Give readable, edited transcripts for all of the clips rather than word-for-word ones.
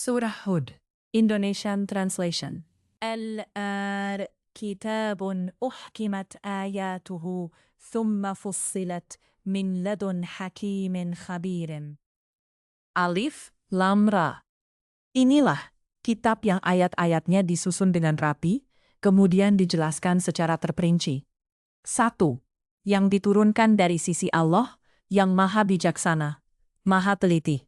Surah Hud, Indonesian Translation. Al-ar kitabun uhkimat ayatuhu thumma fussilat min ladun hakimin khabirin. Alif, Lam, Ra. Inilah kitab yang ayat-ayatnya disusun dengan rapi, kemudian dijelaskan secara terperinci. 1. Yang diturunkan dari sisi Allah, yang maha bijaksana, maha teliti.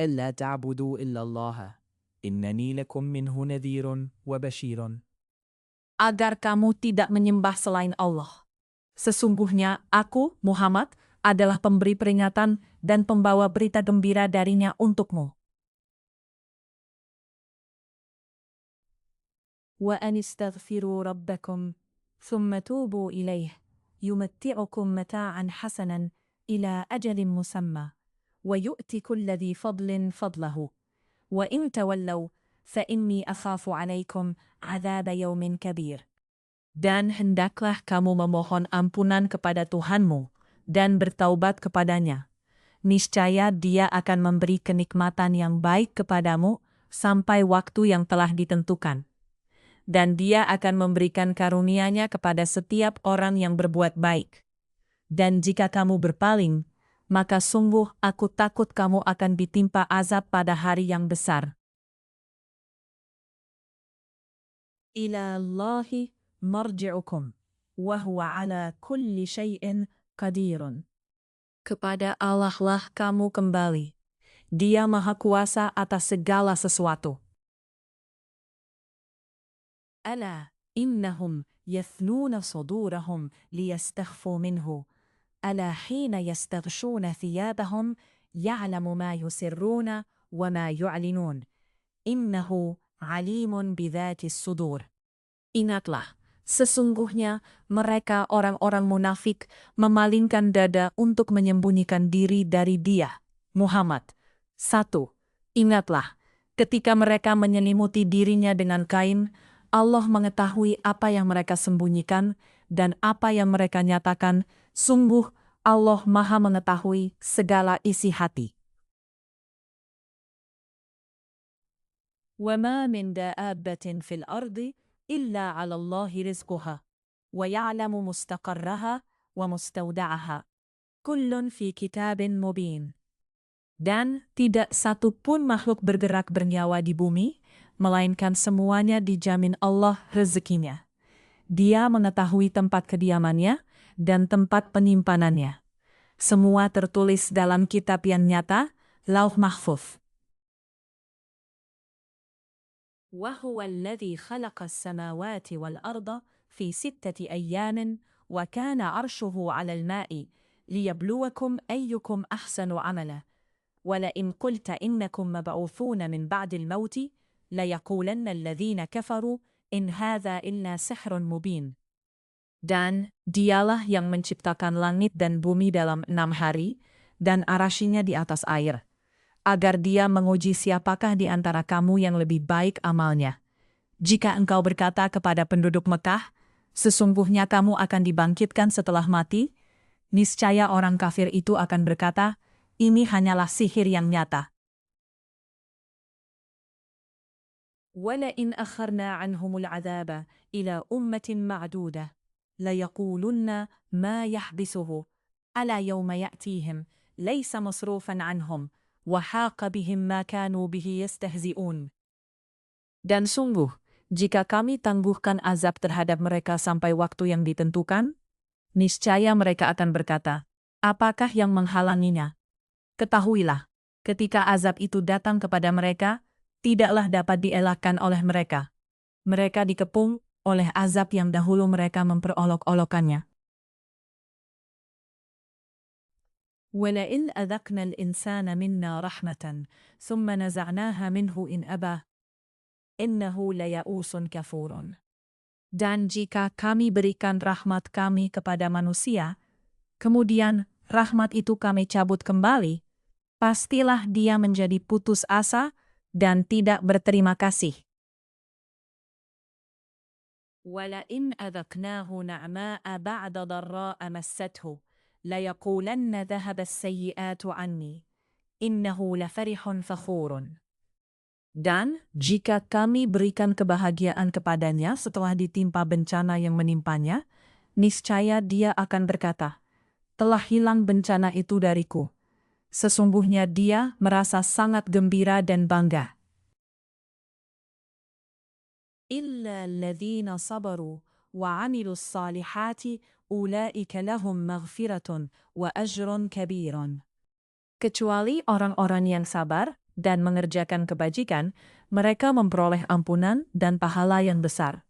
ألا تعبدوا إلا الله إنني لكم منه نذير وبشير. Agar kamu tidak menyembah selain Allah. Sesungguhnya aku, Muhammad, adalah pemberi peringatan dan pembawa berita gembira darinya untukmu. Wa anistaghfiru rabbakum, thumma tubu ilaih, yumatti'ukum mata'an hasanan ila ajalin musamma, wa yu'ti kulla dhi fadlin fadlahu. Wa in tawallaw, fa inni akhafu alaikum adhaba yawmin kabir. Dan hendaklah kamu memohon ampunan kepada Tuhanmu dan bertaubat kepadanya. Niscaya Dia akan memberi kenikmatan yang baik kepadamu sampai waktu yang telah ditentukan. Dan Dia akan memberikan karunia-Nya kepada setiap orang yang berbuat baik. Dan jika kamu berpaling, maka sungguh aku takut kamu akan ditimpa azab pada hari yang besar. Ila Allahi marji'ukum, wa huwa ala kulli syai'in qadirun. Kepada Allah lah kamu kembali. Dia maha kuasa atas segala sesuatu. Ala innahum yathnuna sudurahum liyastakhfu minhu. Ala hina yastaghshuna thiyabahum ya'lamu ma yusirruna wa ma yu'linun. Innahu alimun bidhatis sudur. Ingatlah, sesungguhnya mereka orang-orang munafik memalingkan dada untuk menyembunyikan diri dari Dia, Muhammad. 1. Ingatlah, ketika mereka menyelimuti dirinya dengan kain, Allah mengetahui apa yang mereka sembunyikan dan apa yang mereka nyatakan. Sungguh, Allah Maha mengetahui segala isi hati. وَمَا مِنْ دَابَّةٍ فِي الْأَرْضِ إِلَّا عَلَى اللَّهِ رِزْقُهَا وَيَعْلَمُ مُسْتَقَرَّهَا وَمُسْتَوْدَعَهَا كُلٌّ فِي كِتَابٍ مُبِينٍ. Dan tidak satu pun makhluk bergerak bernyawa di bumi, melainkan semuanya dijamin Allah rezekinya. Dia mengetahui tempat kediamannya dan tempat penyimpanannya. Semua tertulis dalam kitab yang nyata, Lauh Mahfuz. وهو الذي خلق السماوات والأرض في 6 أيام وكان عرشه على الماء ليبلوكم أيكم أحسن عملا ولئن قلت إنكم مبعوثون من بعد الموت ليقولن الذين كفروا إن هذا إلا سحر مبين. Dan dialah yang menciptakan langit dan bumi dalam 6 hari dan arasy-Nya di atas air, agar Dia menguji siapakah di antara kamu yang lebih baik amalnya. Jika engkau berkata kepada penduduk Mekah, sesungguhnya kamu akan dibangkitkan setelah mati, niscaya orang kafir itu akan berkata, ini hanyalah sihir yang nyata. وَلَئِنْ أَخَّرْنَا عَنْهُمُ الْعَذَابَ إِلَى أُمَّةٍ مَعْدُودَةٍ لَيَقُولُنَّ مَا يَحْبِسُهُ أَلَا يَوْمَ يَأْتِيهِمْ لَيْسَ مَصْرُوفًا عَنْهُمْ وَحَاقَ بِهِمْ مَا كَانُوا بِهِ يَسْتَهْزِئُونَ. Dan sungguh, jika kami tangguhkan azab terhadap mereka sampai waktu yang ditentukan, niscaya mereka akan berkata, apakah yang menghalanginya? Ketahuilah, ketika azab itu datang kepada mereka, tidaklah dapat dielakkan oleh mereka. Mereka dikepung oleh azab yang dahulu mereka memperolok-olokannya. وَلَئِنْ أَذَقْنَا الْإِنْسَانَ مِنَّا رَحْمَةً ثُمَّ نَزَعْنَاهَا مِنْهُ إِنْ أَبَى إِنَّهُ لَيَئُوسٌ كَفُورٌ. Dan jika kami berikan rahmat kami kepada manusia, kemudian rahmat itu kami cabut kembali, pastilah dia menjadi putus asa dan tidak berterima kasih. وَلَئِنْ أَذَقْنَاهُ نَعْمَاءَ بَعْدَ ضَرَّاءَ مَسَّتْهُ لَيَقُولَنَّ ذَهَبَ السَّيِّئَاتُ عَنِّي innahu lafarihun fakhurun. Dan jika kami berikan kebahagiaan kepadanya setelah ditimpa bencana yang menimpanya, niscaya dia akan berkata, telah hilang bencana itu dariku. Sesungguhnya dia merasa sangat gembira dan bangga. Illa alladhina sabaru wa 'amilus salihati ulaika lahum maghfiratun wa ajrun kabirun. Kecuali orang-orang yang sabar dan mengerjakan kebajikan, mereka memperoleh ampunan dan pahala yang besar.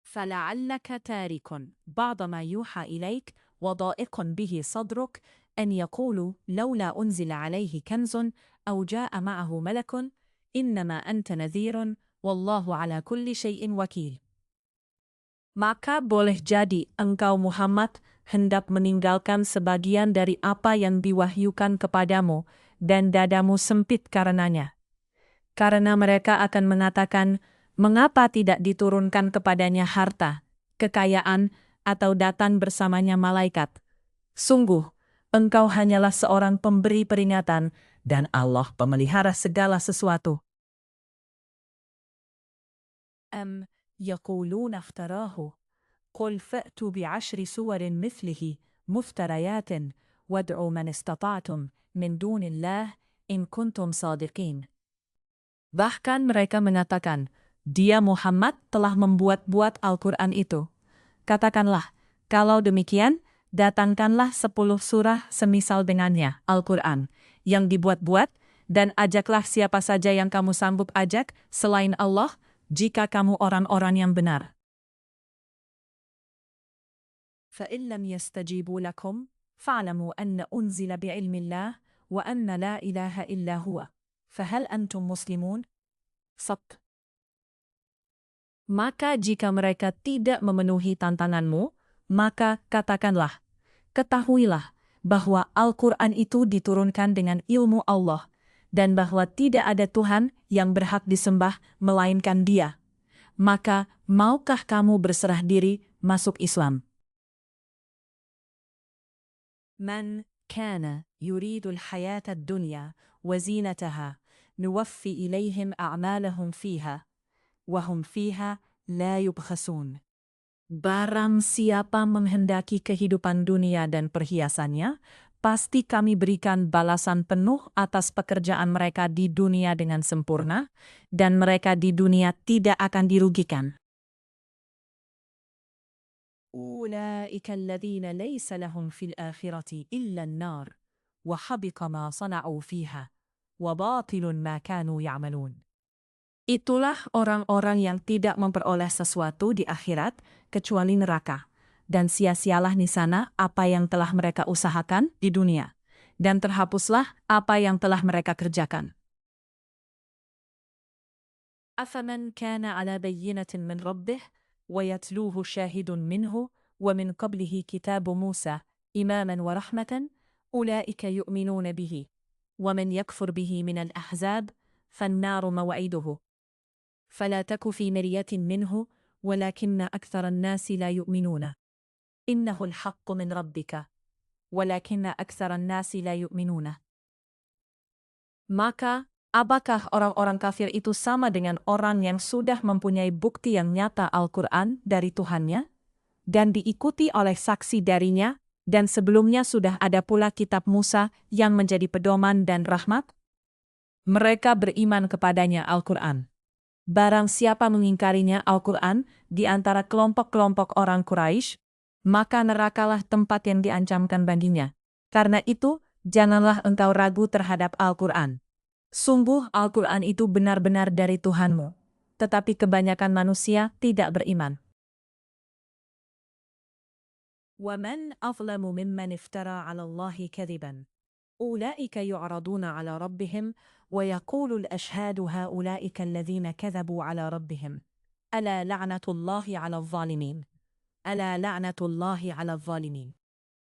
فَلَعَلَّكَ تَارِكٌ بَعْضَ مَا يُوحَى إِلَيْكَ وَضَائِقٌ بِهِ صَدْرُكَ أَنْ يَقُولُوا لَوْلَا أُنْزِلَ عَلَيْهِ كَنْزٌ أَوْ جَاءَ مَعَهُ مَلَكٌ إِنَّمَا أَنْتَ نَذِيرٌ وَاللَّهُ عَلَى كُلِّ شَيْءٍ وَكِيلٌ. Maka boleh jadi engkau Muhammad hendak meninggalkan sebagian dari apa yang diwahyukan kepadamu dan dadamu sempit karenanya. Karena mereka akan mengatakan, mengapa tidak diturunkan kepadanya harta, kekayaan, atau datang bersamanya malaikat? Sungguh, engkau hanyalah seorang pemberi peringatan dan Allah pemelihara segala sesuatu. يقولون افتراه قل فأتوا بعشر سور مثله مفتريات وادعوا من استطعتم من دون الله إن كنتم صادقين. Bahkan mereka mengatakan, dia Muhammad telah membuat-buat Al-Quran itu. Katakanlah, kalau demikian, datangkanlah 10 surah semisal dengannya, Al-Quran, yang dibuat-buat, dan ajaklah siapa saja yang kamu sanggup ajak selain Allah, jika kamu orang-orang yang benar. فَإِن لَّمْ يَسْتَجِيبُوا لَكُمْ فَاعْلَمُوا أَنَّ أُنزِلَ بِعِلْمِ اللَّهِ وَأَنَّ لَا إِلَٰهَ إِلَّا هُوَ فَهَلْ أَنْتُمْ مُسْلِمُونَ؟ Maka jika mereka tidak memenuhi tantanganmu, maka katakanlah, ketahuilah bahwa Al-Quran itu diturunkan dengan ilmu Allah, dan bahwa tidak ada Tuhan yang berhak disembah melainkan Dia. Maka maukah kamu berserah diri masuk Islam? Man kana yuridul hayatad dunya wa zinataha nuwaffi ilayhim a'malahum fiha wa hum fiha la yubkhasun. Barang siapa menghendaki kehidupan dunia dan perhiasannya, pasti kami berikan balasan penuh atas pekerjaan mereka di dunia dengan sempurna, dan mereka di dunia tidak akan dirugikan. Ulaika alladhina laysa lahum fil akhirati illa an-nar wa habita ma sana'u fiha wa batilun ma kanu ya'malun. Itulah orang-orang yang tidak memperoleh sesuatu di akhirat kecuali neraka, dan sia-sialah di sana apa yang telah mereka usahakan di dunia, dan terhapuslah apa yang telah mereka kerjakan. أَفَمَنْ كَانَ عَلَى بَيِّنَةٍ مِّنْ رَبِّهِ وَيَتْلُوهُ شَاهِدٌ مِّنْهُ وَمِنْ قَبْلِهِ كِتَابُ مُوسَى إِمَامًا وَرَحْمَةً أُولَئِكَ يُؤْمِنُونَ بِهِ وَمَنْ يَكْفُرْ بِهِ مِنَ الْأَحْزَابِ فَالنَّارُ مَوْعِدُهُ فلا تك في مرية منه ولكن أكثر الناس لا يؤمنون إنه الحق من ربك ولكن أكثر الناس لا يؤمنون. Maka, apakah orang-orang kafir itu sama dengan orang yang sudah mempunyai bukti yang nyata Al-Quran dari Tuhannya, dan diikuti oleh saksi darinya, dan sebelumnya sudah ada pula kitab Musa yang menjadi pedoman dan rahmat? Mereka beriman kepadanya Al-Quran. Barang siapa mengingkarinya Al-Quran di antara kelompok-kelompok orang Quraisy, maka nerakalah tempat yang diancamkan baginya. Karena itu, janganlah engkau ragu terhadap Al-Quran. Sungguh Al-Quran itu benar-benar dari Tuhanmu, tetapi kebanyakan manusia tidak beriman. وَمَنْ أَظْلَمُ مِمَّنِ افْتَرَى عَلَى اللَّهِ كَذِبًا أُولَئِكَ يُعْرَضُونَ عَلَى رَبِّهِمْ وَيَقُولُ الْأَشْهَادُ هَؤُلَاءِ الَّذِينَ كَذَبُوا عَلَى رَبِّهِمْ أَلَا لَعْنَةُ اللَّهِ عَلَى الظَّالِمِينَ أَلَا لَعْنَةُ اللَّهِ عَلَى الظَّالِمِينَ.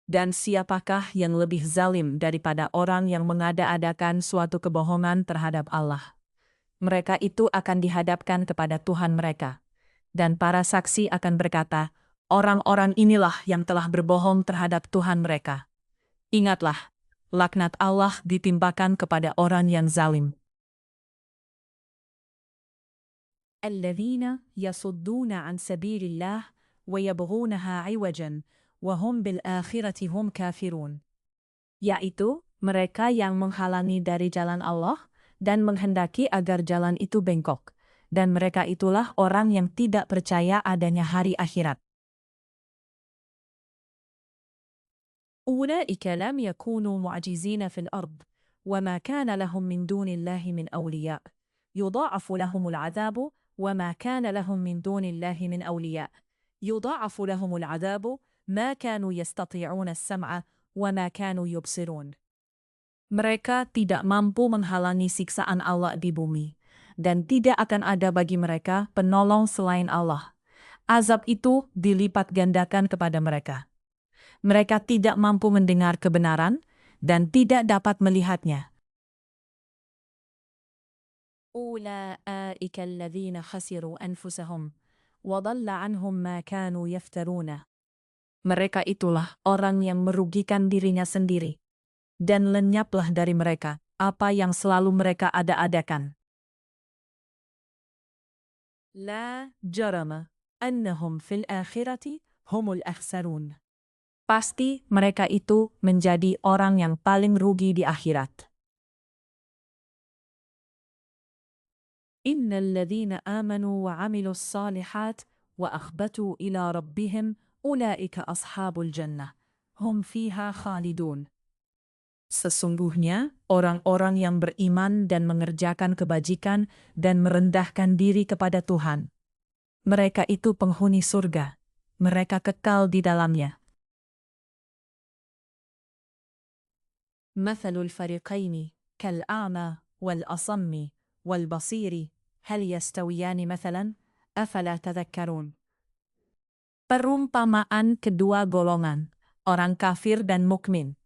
Dan siapakah yang lebih zalim daripada orang yang mengada-adakan suatu kebohongan terhadap Allah? Mereka itu akan dihadapkan kepada Tuhan mereka, dan para saksi akan berkata, orang-orang inilah yang telah berbohong terhadap Tuhan mereka. Ingatlah, Laknat Allah ditimpakan kepada orang yang zalim. Alladzina yasudduna an sabilillah wa yabghunaha 'iwajan wa hum bil akhirati hum kafirun. Yaitu mereka yang menghalangi dari jalan Allah dan menghendaki agar jalan itu bengkok. Dan mereka itulah orang yang tidak percaya adanya hari akhirat. أولئك لم يكونوا معجزين في الأرض وما كان لهم من دون الله من أولياء يضاعف لهم العذاب وما كان لهم من دون الله من أولياء يضاعف لهم العذاب ما كانوا يستطيعون السمع وما كانوا يبصرون. Mereka tidak mampu menghalangi siksaan Allah di bumi, dan tidak akan ada bagi mereka penolong selain Allah. Azab itu dilipat gandakan kepada mereka. Mereka tidak mampu mendengar kebenaran dan tidak dapat melihatnya. أولئك الذين خسروا أنفسهم وضل عنهم ما كانوا يفترون. Mereka itulah orang yang merugikan dirinya sendiri, dan lenyaplah dari mereka apa yang selalu mereka ada-adakan. La jarama annahum fil akhirati humul akhsarun. Pasti mereka itu menjadi orang yang paling rugi di akhirat. Innal ladzina amanu wa 'amilus shalihat wa akhbatu ila rabbihim ulaika ashabul jannah hum fiha khalidun. Sesungguhnya orang-orang yang beriman dan mengerjakan kebajikan dan merendahkan diri kepada Tuhan, mereka itu penghuni surga, mereka kekal di dalamnya. مثل الفريقين كالأعمى والأصم والبصير هل يستويان مثلا أفلا تذكرون. Perumpamaan kedua golongan, orang kafir dan mukmin,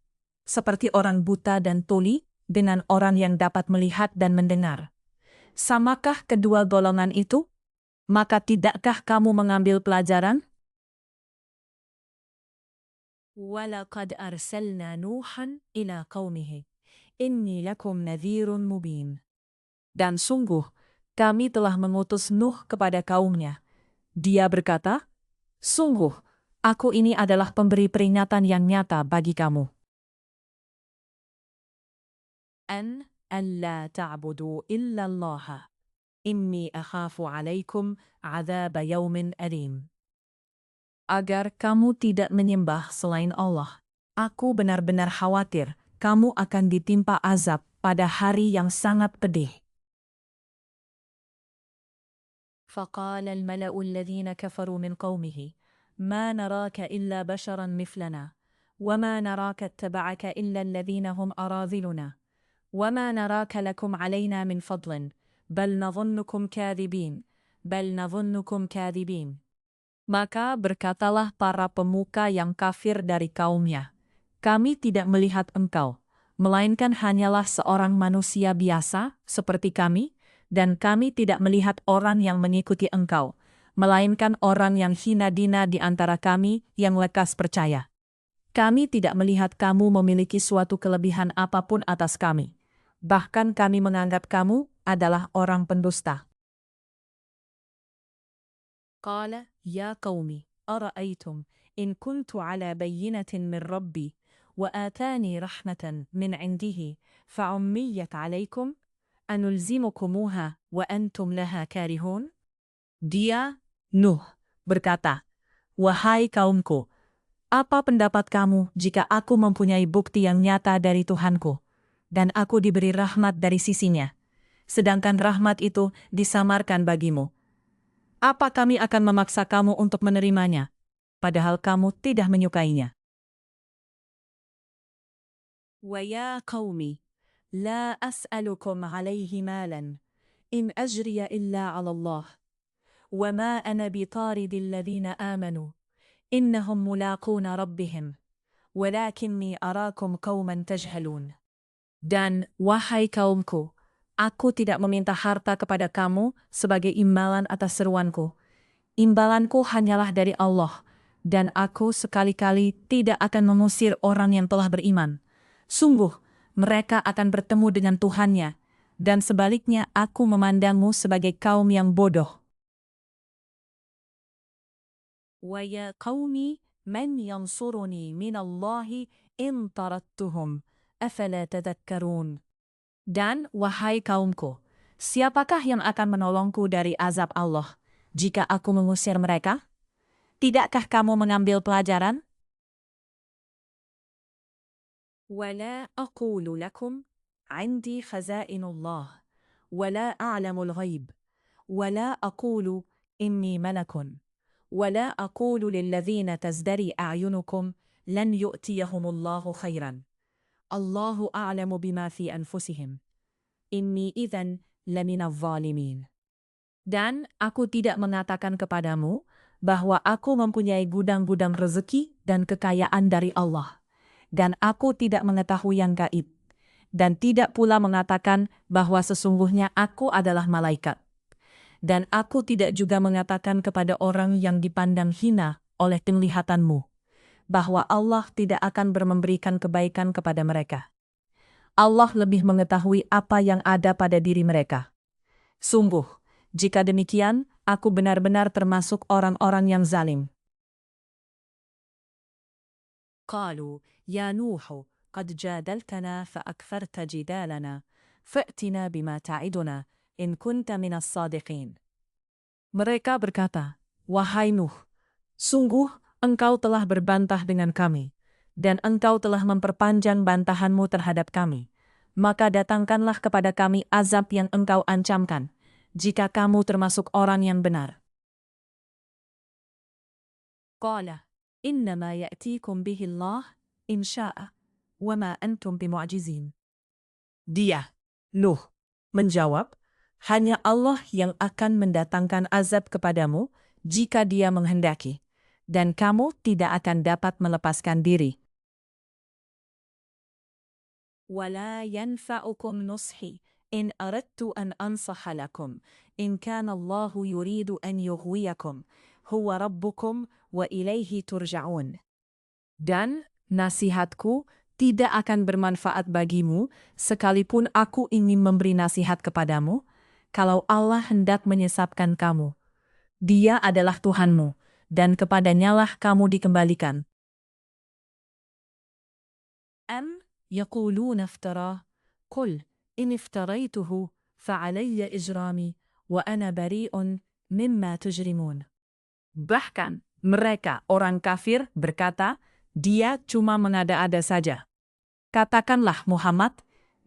seperti orang buta dan tuli dengan orang yang dapat melihat dan mendengar. Samakah kedua golongan itu? Maka tidakkah kamu mengambil pelajaran? وَلَقَدْ أَرْسَلْنَا نُوحًا إِلَى قَوْمِهِ إِنِّي لَكُمْ نَذِيرٌ مُبِينٌ. Dan sungguh, kami telah mengutus Nuh kepada kaumnya. Dia berkata, sungguh, aku ini adalah pemberi peringatan yang nyata bagi kamu. أَنْ أَلَّا تَعْبُدُوا إِلَّا اللَّهَ إِنِّي أَخَافُ عَلَيْكُمْ عَذَابَ يَوْمٍ أَلِيمٍ. Agar kamu tidak menyembah selain Allah. Aku benar-benar khawatir kamu akan ditimpa azab pada hari yang sangat pedih. فَقَالَ الْمَلَأُ الَّذِينَ كَفَرُوا مِنْ قَوْمِهِ مَا نَرَاكَ إِلَّا بَشَرًا مِثْلَنَا وَمَا نَرَاكَ اتَّبَعَكَ إِلَّا الَّذِينَ هُمْ أَرَاذِلُنَا وَمَا نَرَاكَ لَكُمْ عَلَيْنَا مِنْ فَضْلٍ بَلْ نَظُنُّكُمْ كَاذِبِينَ. Maka berkatalah para pemuka yang kafir dari kaumnya, kami tidak melihat engkau, melainkan hanyalah seorang manusia biasa seperti kami, dan kami tidak melihat orang yang mengikuti engkau, melainkan orang yang hina dina di antara kami yang lekas percaya. Kami tidak melihat kamu memiliki suatu kelebihan apapun atas kami, bahkan kami menganggap kamu adalah orang pendusta. قال يا قوم أرأيتم إن كنت على بينة من ربي وآتاني رحمة من عنده فعميت عليكم أنلزمكموها وأنتم لها كارهون. Dia, Nuh, berkata, wahai kaumku, apa pendapat kamu jika aku mempunyai bukti yang nyata dari Tuhanku, dan aku diberi rahmat dari sisinya, sedangkan rahmat itu disamarkan bagimu? Apa kami akan memaksa kamu untuk menerimanya, padahal kamu tidak menyukainya? Wa ya qaumi, la as'alukum alaihi malan, in ajriya illa ala Allah, wa ma ana bitaridi alladhina amanu, innahum mulaquna rabbihim, walakinni arakum qauman tajhalun. Dan, wahai kaumku, aku tidak meminta harta kepada kamu sebagai imbalan atas seruanku. Imbalanku hanyalah dari Allah, dan aku sekali-kali tidak akan mengusir orang yang telah beriman. Sungguh, mereka akan bertemu dengan Tuhannya, dan sebaliknya aku memandangmu sebagai kaum yang bodoh. Wa ya qaumi man yansuruni minallahi in tarattuhum, afala tadhakkarun. Dan wahai kaumku, siapakah yang akan menolongku dari azab Allah jika aku mengusir mereka? Tidakkah kamu mengambil pelajaran? ولا أقول لكم عندي خزائن الله ولا أعلم الغيب ولا أقول إني ملك ولا أقول للذين تزدري أعينكم لن يؤتيهم الله خيرا الله أعلم بما في أنفسهم إني إذن لمن الظالمين. Dan aku tidak mengatakan kepadamu bahwa aku mempunyai gudang-gudang rezeki dan kekayaan dari Allah. Dan aku tidak mengetahui yang gaib, dan tidak pula mengatakan bahwa sesungguhnya aku adalah malaikat. Dan aku tidak juga mengatakan kepada orang yang dipandang hina oleh penglihatanmu, bahwa Allah tidak akan memberikan kebaikan kepada mereka. Allah lebih mengetahui apa yang ada pada diri mereka. Sungguh, jika demikian, aku benar-benar termasuk orang-orang yang zalim. قالوا يا نوح قد جادلتنا فأكثرت جدالنا فأتنا بما تعدنا إن كنت من الصادقين. Mereka berkata, wahai Nuh, sungguh engkau telah berbantah dengan kami, dan engkau telah memperpanjang bantahanmu terhadap kami. Maka datangkanlah kepada kami azab yang engkau ancamkan, jika kamu termasuk orang yang benar. Qala إنما يأتيكم به الله إن شاء وما أنتم بمعجزين. Dia, Nuh, menjawab, hanya Allah yang akan mendatangkan azab kepadamu jika Dia menghendaki, dan kamu tidak akan dapat melepaskan diri. ولا ينفعكم نصحي إن أردت أن أنصح لكم إن كان الله يريد أن يغويكم هو ربكم وإليه ترجعون. Dan nasihatku tidak akan bermanfaat bagimu sekalipun aku ingin memberi nasihat kepadamu, kalau Allah hendak menyesatkan kamu. Dia adalah Tuhanmu, dan kepadanyalah kamu dikembalikan. Am yaquluna iftara, qul in iftaraytuhu fa'alayya ijrami wa ana bari'un mimma tujrimun. Bahkan mereka, orang kafir, berkata, dia cuma mengada-ada saja. Katakanlah Muhammad,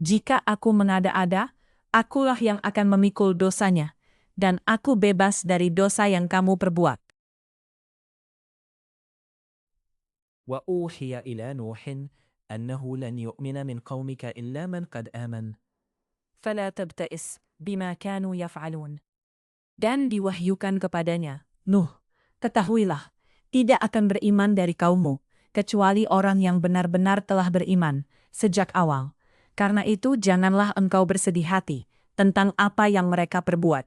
jika aku mengada-ada, akulah yang akan memikul dosanya, dan aku bebas dari dosa yang kamu perbuat. وأوحي إلى نوح أنه لن يؤمن من قومك إلا من قد آمن. فلا تبتئس بما كانوا يفعلون. Dan diwahyukan kepadanya, Nuh, ketahuilah, tidak akan beriman dari kaummu, kecuali orang yang benar-benar telah beriman sejak awal. Karena itu janganlah engkau bersedih hati tentang apa yang mereka perbuat.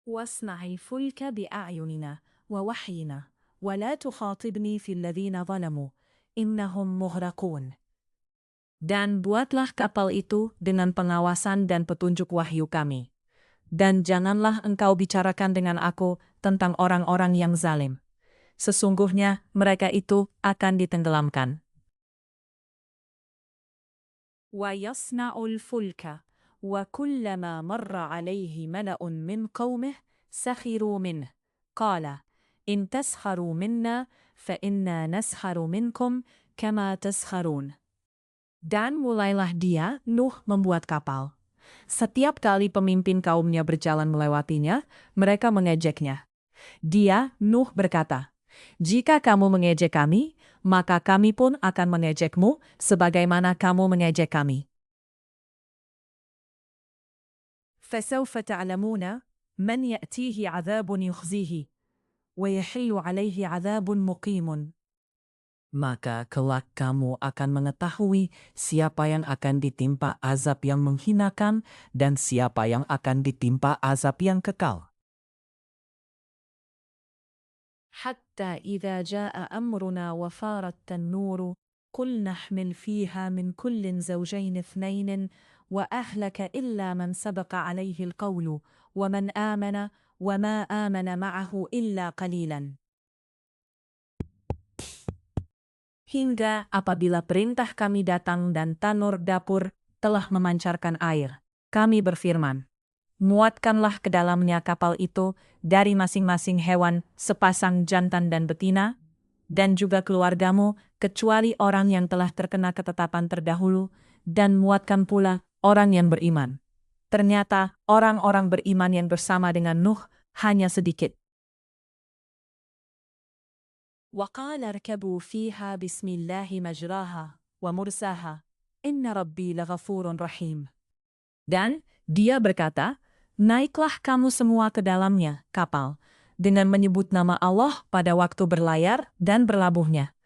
Wasna'i fulka bi'ayunina wa wahyina wa la tukhatibni fil ladzina zalamu innahum mughraqun. Dan buatlah kapal itu dengan pengawasan dan petunjuk wahyu kami. Dan janganlah engkau bicarakan dengan aku tentang orang-orang yang zalim. Sesungguhnya mereka itu akan ditenggelamkan. Wa yasna'ul fulka wa kullama marra alaihi mala'un min qawmih sakhiru minh. Qala, in taskharu minna fa inna naskharu minkum kama taskharun. Dan mulailah dia, Nuh, membuat kapal. Setiap kali pemimpin kaumnya berjalan melewatinya, mereka mengejeknya. Dia, Nuh, berkata, jika kamu mengejek kami, maka kami pun akan mengejekmu sebagaimana kamu mengejek kami. فَسَوْفَ تَعْلَمُونَ مَنْ يَأْتِيهِ عَذَابٌ يُخْزِيهِ وَيَحِلُّ عَلَيْهِ عَذَابٌ مُقِيمٌ. Maka kelak kamu akan mengetahui siapa yang akan ditimpa azab yang menghinakan dan siapa yang akan ditimpa azab yang kekal. حتى إذا جاء أمرنا وفارت النور قلنا احمل فيها من كل زوجين اثنين وأهلك إلا من سبق عليه القول ومن آمن وما آمن معه إلا قليلا. Hingga apabila perintah kami datang dan tanur dapur telah memancarkan air, kami berfirman, muatkanlah ke dalamnya kapal itu dari masing-masing hewan sepasang jantan dan betina, dan juga keluargamu, kecuali orang yang telah terkena ketetapan terdahulu, dan muatkan pula orang yang beriman. Ternyata orang-orang beriman yang bersama dengan Nuh hanya sedikit. وَقَالَ ارْكَبُوا فِيهَا بِسْمِ اللَّهِ مَجْرَاهَا وَمُرْسَاهَا إِنَّ رَبِّي لَغَفُورٌ رَحِيمٌ. Dan dia berkata, naiklah kamu semua ke dalamnya, kapal, dengan menyebut nama Allah pada waktu berlayar dan berlabuhnya.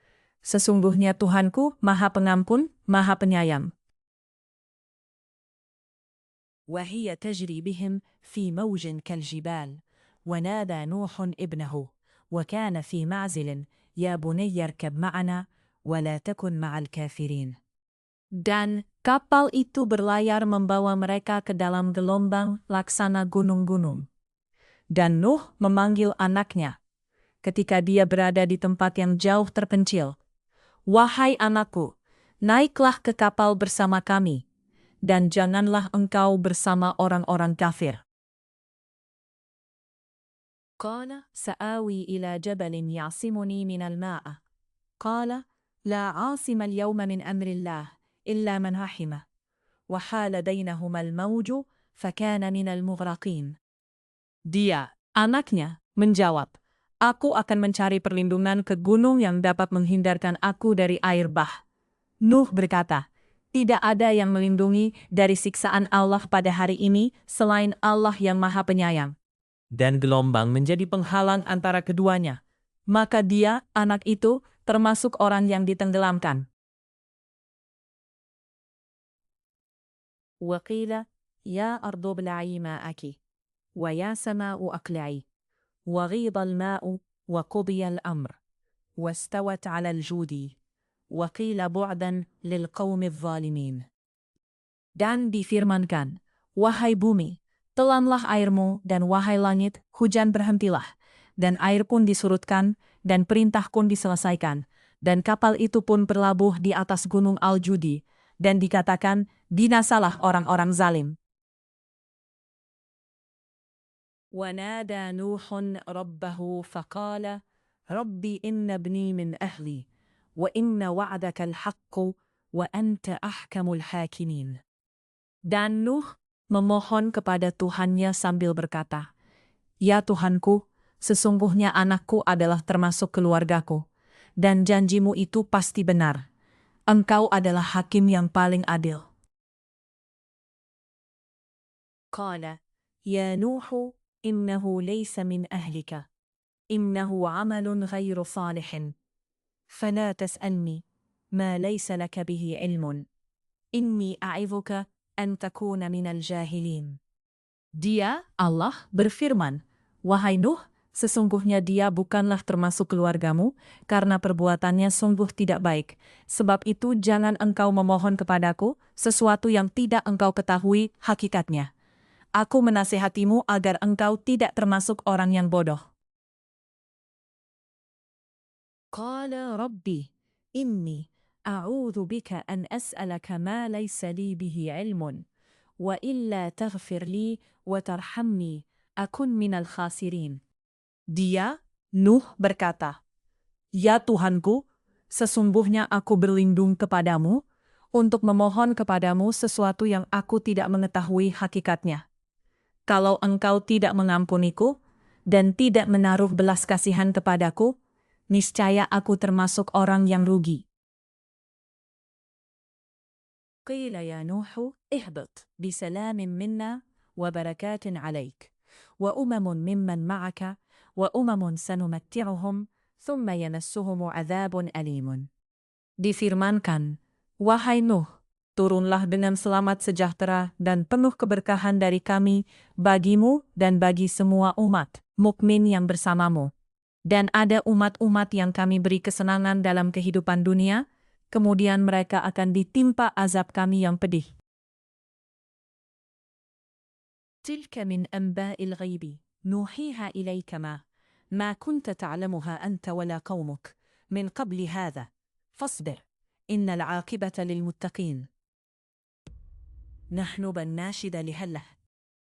Sesungguhnya Tuhanku Maha Pengampun, Maha Penyayang. وَهِيَ تَجْرِي بِهِمْ فِي مَوْجٍ كَالْجِبَالِ وَنَادَى نُوحٌ ابْنَهُ وَكَانَ فِي مَعْزِلٍ يَا بُنَيَّ ارْكَبْ مَعَنَا وَلَا تَكُنْ مَعَ الْكَافِرِينَ. Dan kapal itu berlayar membawa mereka ke dalam gelombang laksana gunung-gunung. Dan Nuh memanggil anaknya ketika dia berada di tempat yang jauh terpencil. Wahai anakku, naiklah ke kapal bersama kami, dan janganlah engkau bersama orang-orang kafir. Qala sa'awi ila jabalin ya'simuni minal ma'a. Qala la 'asima al-yawma min amrillah illa man rahimah. Wa hala bainahuma al-mawju fakana minal mughraqin. Dia, anaknya, menjawab, aku akan mencari perlindungan ke gunung yang dapat menghindarkan aku dari air bah. Nuh berkata, tidak ada yang melindungi dari siksaan Allah pada hari ini selain Allah yang Maha Penyayang. Dan gelombang menjadi penghalang antara keduanya. Maka dia, anak itu, termasuk orang yang ditenggelamkan. Wa qila, ya ardu bla'i ma'aki, wa ya sama'u aqla'i, wa ghidha al-ma'u, wa qudiya al-amr, wa stawat 'ala al-judi, wa qila bu'dan lil qawmi adh-dhalimin. Dan difirmankan, wahai bumi, telanlah airmu, dan wahai langit, hujan berhentilah, dan air pun disurutkan, dan perintah pun diselesaikan, dan kapal itu pun berlabuh di atas gunung Al-Judi, dan dikatakan, binasalah orang-orang zalim. وَنَادَى نُوحٌ رَبَّهُ فَقَالَ رَبِّ إِنَّ ابْنِي مِنْ أَهْلِي وَإِنَّ وَعْدَكَ الْحَقُّ وَأَنْتَ أَحْكَمُ الْحَاكِمِينَ. Dan Nuh memohon kepada Tuhannya sambil berkata, ya Tuhanku, sesungguhnya anakku adalah termasuk keluargaku, dan janjimu itu pasti benar. Engkau adalah hakim yang paling adil. Qala, ya Nuhu, innahu laysa min ahlika, innahu amalun ghayru salihin, fala tas'alni, ma laysa laka bihi ilmun, inni a'idhuka an takuna minal jahilin. Dia, Allah, berfirman, wahai Nuh, sesungguhnya dia bukanlah termasuk keluargamu, karena perbuatannya sungguh tidak baik. Sebab itu jangan engkau memohon kepadaku sesuatu yang tidak engkau ketahui hakikatnya. Aku menasihatimu agar engkau tidak termasuk orang yang bodoh. Qala Rabbi, inni a'udhu bika an as'alaka ma laysa li bihi ilmun, wa illa taghfir li wa tarhamni akun minal khasirin. Dia, Nuh, berkata, ya Tuhanku, sesungguhnya aku berlindung kepadamu untuk memohon kepadamu sesuatu yang aku tidak mengetahui hakikatnya. Kalau engkau tidak mengampuniku dan tidak menaruh belas kasihan kepadaku, niscaya aku termasuk orang yang rugi. Qila ya Nuhu, ihbit bisalamin minna wa barakatin alaik, wa umamun mimman ma'aka, wa umamun sanumatti'uhum, thumma yamassuhumu adzabun alimun. Difirmankan, wahai Nuh, turunlah dengan selamat sejahtera dan penuh keberkahan dari kami, bagimu dan bagi semua umat mukmin yang bersamamu. Dan ada umat-umat yang kami beri kesenangan dalam kehidupan dunia, kemudian mereka akan ditimpa azab kami yang pedih. Tilka min anba'il ghaibi, nuhiha ilaika ma kunta ta'lamuha anta wala qaumuk, min qabli hadha, fasbir, innal 'aqibata lil muttaqin. Nahnu bannashida lihallah.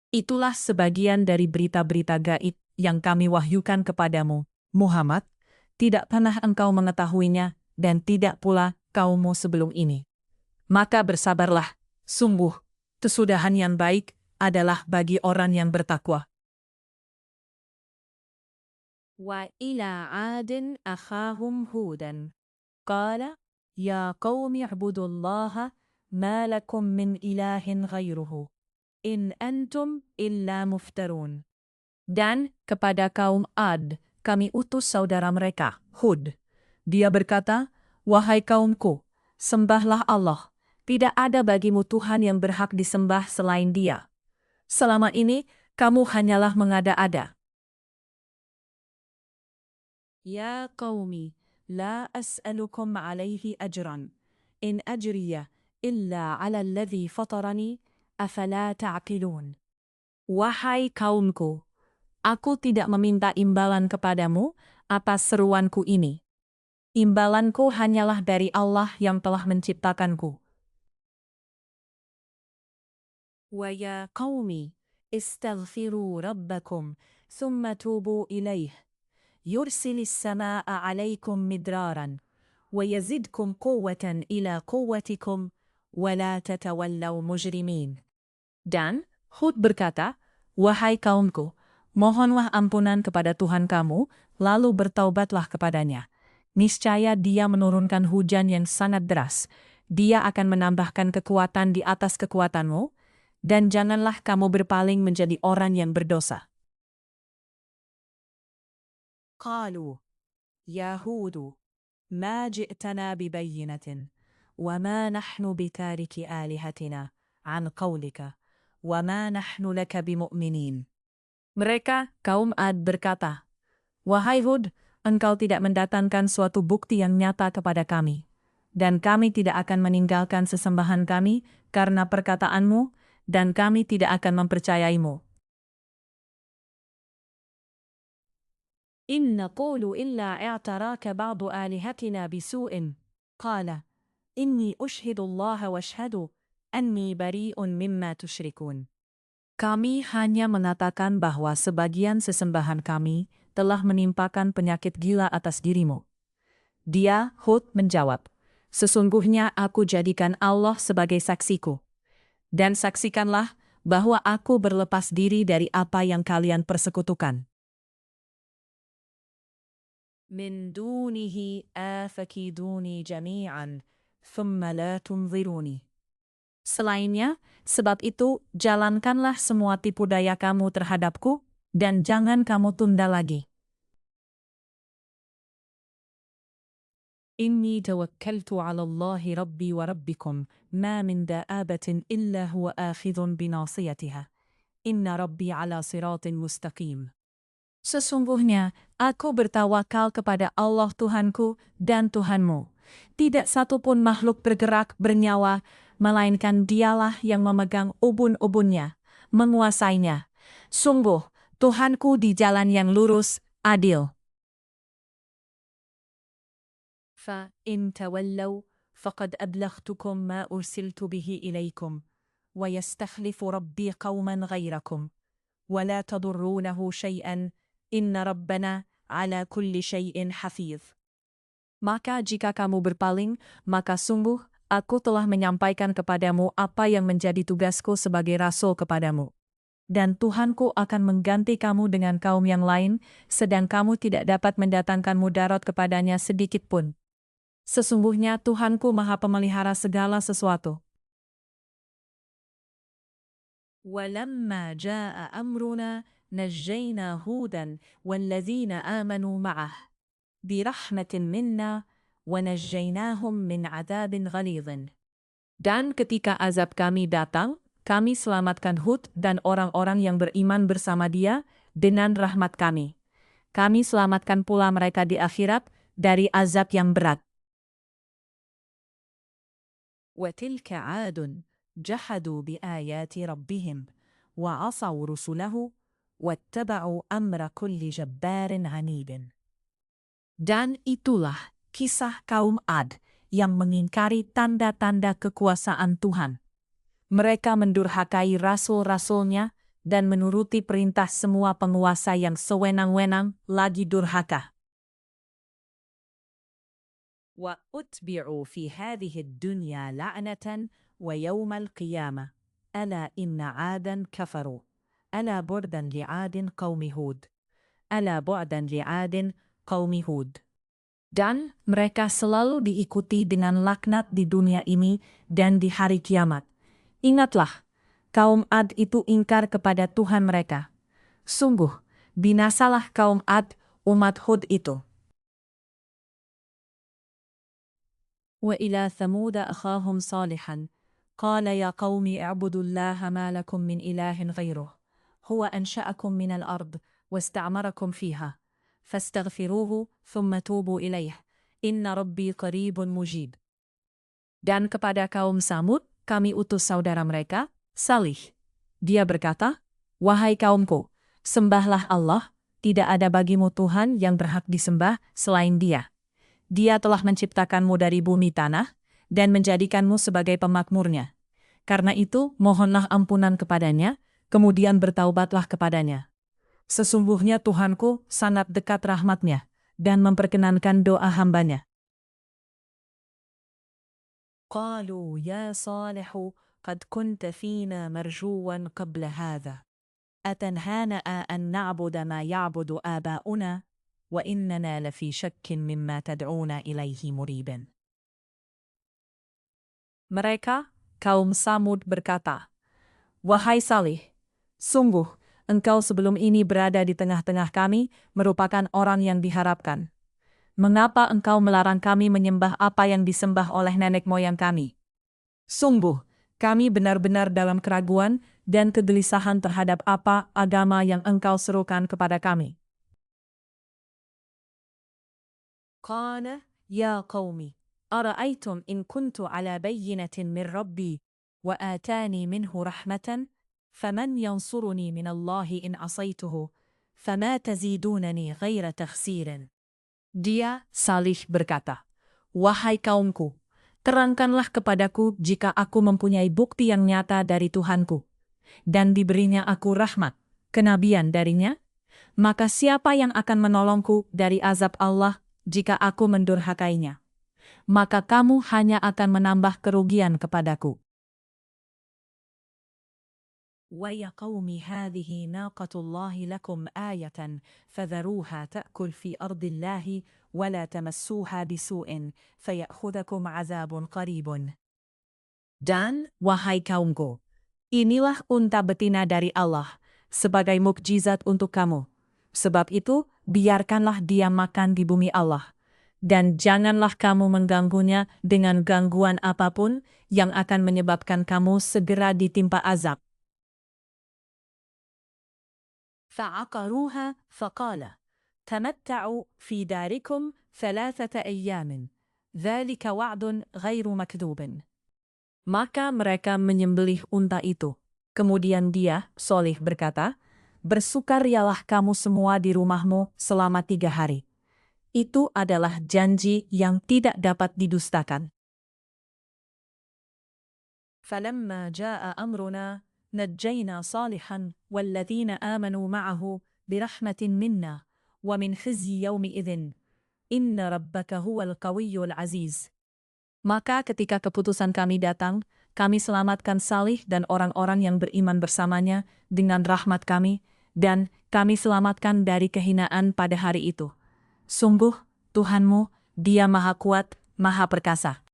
Itulah sebagian dari berita-berita gaib yang kami wahyukan kepadamu, Muhammad, tidak pernah engkau mengetahuinya dan tidak pula kaummu sebelum ini. Maka bersabarlah, sungguh, kesudahan yang baik adalah bagi orang yang bertakwa. Wa ila 'adin akhahum hudan. Qala, ya qaumi i'budullaha ma lakum min ilahin ghairuhu. In antum illa muftarun. Dan kepada kaum Ad, kami utus saudara mereka, Hud. Dia berkata, wahai kaumku, sembahlah Allah. Tidak ada bagimu Tuhan yang berhak disembah selain Dia. Selama ini, kamu hanyalah mengada-ada. Ya qaumi, la as'alukum alaihi ajran. In ajriya illa ala alladhi fatarani, afala ta'qilun. Wahai kaumku, aku tidak meminta imbalan kepadamu atas seruanku ini. Imbalanku hanyalah dari Allah yang telah menciptakanku. Wa ya qaumi, istaghfiru rabbakum, thumma tubu ilaih. Yursilis samaa'a 'alaikum midraran, wa yazidkum quwwatan ila quwwatikum, wa la tatawallaw mujrimin. Dan Hud berkata, wahai kaumku, mohonlah ampunan kepada Tuhan kamu, lalu bertaubatlah kepadanya. Niscaya Dia menurunkan hujan yang sangat deras. Dia akan menambahkan kekuatan di atas kekuatanmu, dan janganlah kamu berpaling menjadi orang yang berdosa. Qalu, ya Hudu, ma ji'tana bibayyinatin, wa ma nahnu bitariki alihatina, an qawlika, wa ma nahnu laka bimu'minin. Mereka, kaum Ad, berkata, wahai Hud, engkau tidak mendatangkan suatu bukti yang nyata kepada kami, dan kami tidak akan meninggalkan sesembahan kami karena perkataanmu, dan kami tidak akan mempercayaimu. In naqulu illa i'taraka ba'du alihatina bisu'in. Qala, inni ushhidu Allah wa ashhadu anni bari'un mimma tusyrikun. Kami hanya mengatakan bahwa sebagian sesembahan kami telah menimpakan penyakit gila atas dirimu. Dia, Hud, menjawab, sesungguhnya aku jadikan Allah sebagai saksiku. Dan saksikanlah bahwa aku berlepas diri dari apa yang kalian persekutukan. Min dunihi afakiduni jami'an, thumma la tunziruni. Selainnya, sebab itu, jalankanlah semua tipu daya kamu terhadapku, dan jangan kamu tunda lagi. Inni tawakkaltu 'ala Allahi rabbi wa rabbikum, ma min da'abatin illa huwa akhidhun binasiyatiha. Inna rabbi 'ala siratin mustaqim. Sesungguhnya, aku bertawakal kepada Allah Tuhanku dan Tuhanmu. Tidak satu pun makhluk bergerak bernyawa, melainkan Dialah yang memegang ubun-ubunnya, menguasainya. Sungguh, Tuhanku di jalan yang lurus, adil. Fa in tawallaw faqad ablaghtukum ma ursiltu bihi ilaikum, wa yastakhlifu rabbi qauman ghairakum, wa la tadurrunahu syai'an, inna rabbana ala kulli syai'in hafiz. Maka jika kamu berpaling, maka sungguh aku telah menyampaikan kepadamu apa yang menjadi tugasku sebagai rasul kepadamu. Dan Tuhanku akan mengganti kamu dengan kaum yang lain, sedang kamu tidak dapat mendatangkan mudarat kepadanya sedikit pun. Sesungguhnya Tuhanku Maha Pemelihara segala sesuatu. Walamma jaa amruna najjayna Hudan walladzina amanu ma'ah birahmatin minna wa najjaynahum min adzabin ghalidhin. Dan ketika azab kami datang, kami selamatkan Hud dan orang-orang yang beriman bersama dia dengan rahmat kami. kami selamatkan pula mereka di akhirat dari azab yang berat. وَتِلْكَ عَادٌ جَحَدُوا بِآيَاتِ رَبِّهِمْ وَعَصَوْا رُسُلَهُ وَاتَّبَعُوا أَمْرَ كُلِّ جَبَّارٍ عَنِيدٍ. Dan itulah kisah kaum Ad yang mengingkari tanda-tanda kekuasaan Tuhan. Mereka mendurhakai rasul-rasulnya dan menuruti perintah semua penguasa yang sewenang-wenang lagi durhaka. Wa utbi'u fi hadhihi ad-dunya la'natan wa yawmal qiyamah. Ala inna 'adan kafaru. Ala bu'dan li'adin qaumi Hud. Ala bu'dan li'adin qaumi Hud. Dan mereka selalu diikuti dengan laknat di dunia ini dan di hari kiamat. Ingatlah, kaum Ad itu ingkar kepada Tuhan mereka. Sungguh, binasalah kaum Ad, umat Hud itu. Wa ila Thamud akhahum salihan. Qala ya qawmi i'budu allaha ma lakum min ilahin ghairuh. Huwa ansha'akum min al-ard, wasta'marakum fiha. Fastaghfiruhu, thumma tubu ilaih. Inna rabbi qaribun mujib. Dan kepada kaum Samud, kami utus saudara mereka, Salih. Dia berkata, wahai kaumku, sembahlah Allah, tidak ada bagimu Tuhan yang berhak disembah selain Dia. Dia telah menciptakanmu dari bumi tanah, dan menjadikanmu sebagai pemakmurnya. Karena itu, mohonlah ampunan kepadanya, kemudian bertaubatlah kepadanya. Sesungguhnya Tuhanku sangat dekat rahmatnya, dan memperkenankan doa hambanya. قالوا يا صالح قد كنت فينا مرجوا قبل هذا أتنهانا أن نعبد ما يعبد آباؤنا وإننا لفي شك مما تدعونا إليه مريب. Mereka, kaum Samud berkata, wahai Salih, sungguh engkau sebelum ini berada di tengah-tengah kami merupakan orang yang diharapkan. Mengapa engkau melarang kami menyembah apa yang disembah oleh nenek moyang kami? Sungguh, kami benar-benar dalam keraguan dan kegelisahan terhadap apa agama yang engkau serukan kepada kami. Qala ya qaumi, ara'aytum in kuntu ala bayyinatin min rabbi wa atani minhu rahmatan, faman yansuruni min Allahi in asaytuhu, fama tazidunani ghaira takhsirin. Dia, Salih, berkata, wahai kaumku, terangkanlah kepadaku jika aku mempunyai bukti yang nyata dari Tuhanku, dan diberinya aku rahmat, kenabian darinya, maka siapa yang akan menolongku dari azab Allah jika aku mendurhakainya? Maka kamu hanya akan menambah kerugian kepadaku. وَيَا قَوْمِ هَذِهِ نَاقَةُ اللَّهِ لَكُمْ آيَةً فَذَرُوهَا تَأْكُلْ فِي أَرْضِ اللَّهِ وَلَا تَمَسُّوهَا بِسُوءٍ فَيَأْخُذَكُمْ عَذَابٌ قَرِيبٌ. Dan, wahai kaumku, inilah unta betina dari Allah, sebagai mukjizat untuk kamu. Sebab itu, biarkanlah dia makan di bumi Allah. Dan janganlah kamu mengganggunya dengan gangguan apapun yang akan menyebabkan kamu segera ditimpa azab. فعقروها فقال تمتعوا في داركم 3 أيام ذلك وعد غير مكذوب. Maka mereka menyembelih unta itu. Kemudian dia, Solih, berkata, bersukarialah kamu semua di rumahmu selama 3 hari. Itu adalah janji yang tidak dapat didustakan. فَلَمَّا جَاءَ أَمْرُنَا نجينا صالحا والذين آمنوا معه برحمة منا ومن خزي يومئذ إن ربك هو القوي العزيز. Maka ketika keputusan kami datang, kami selamatkan Salih dan orang-orang yang beriman bersamanya dengan rahmat kami, dan kami selamatkan dari kehinaan pada hari itu. Sungguh, Tuhanmu, Dia Maha Kuat, Maha Perkasa.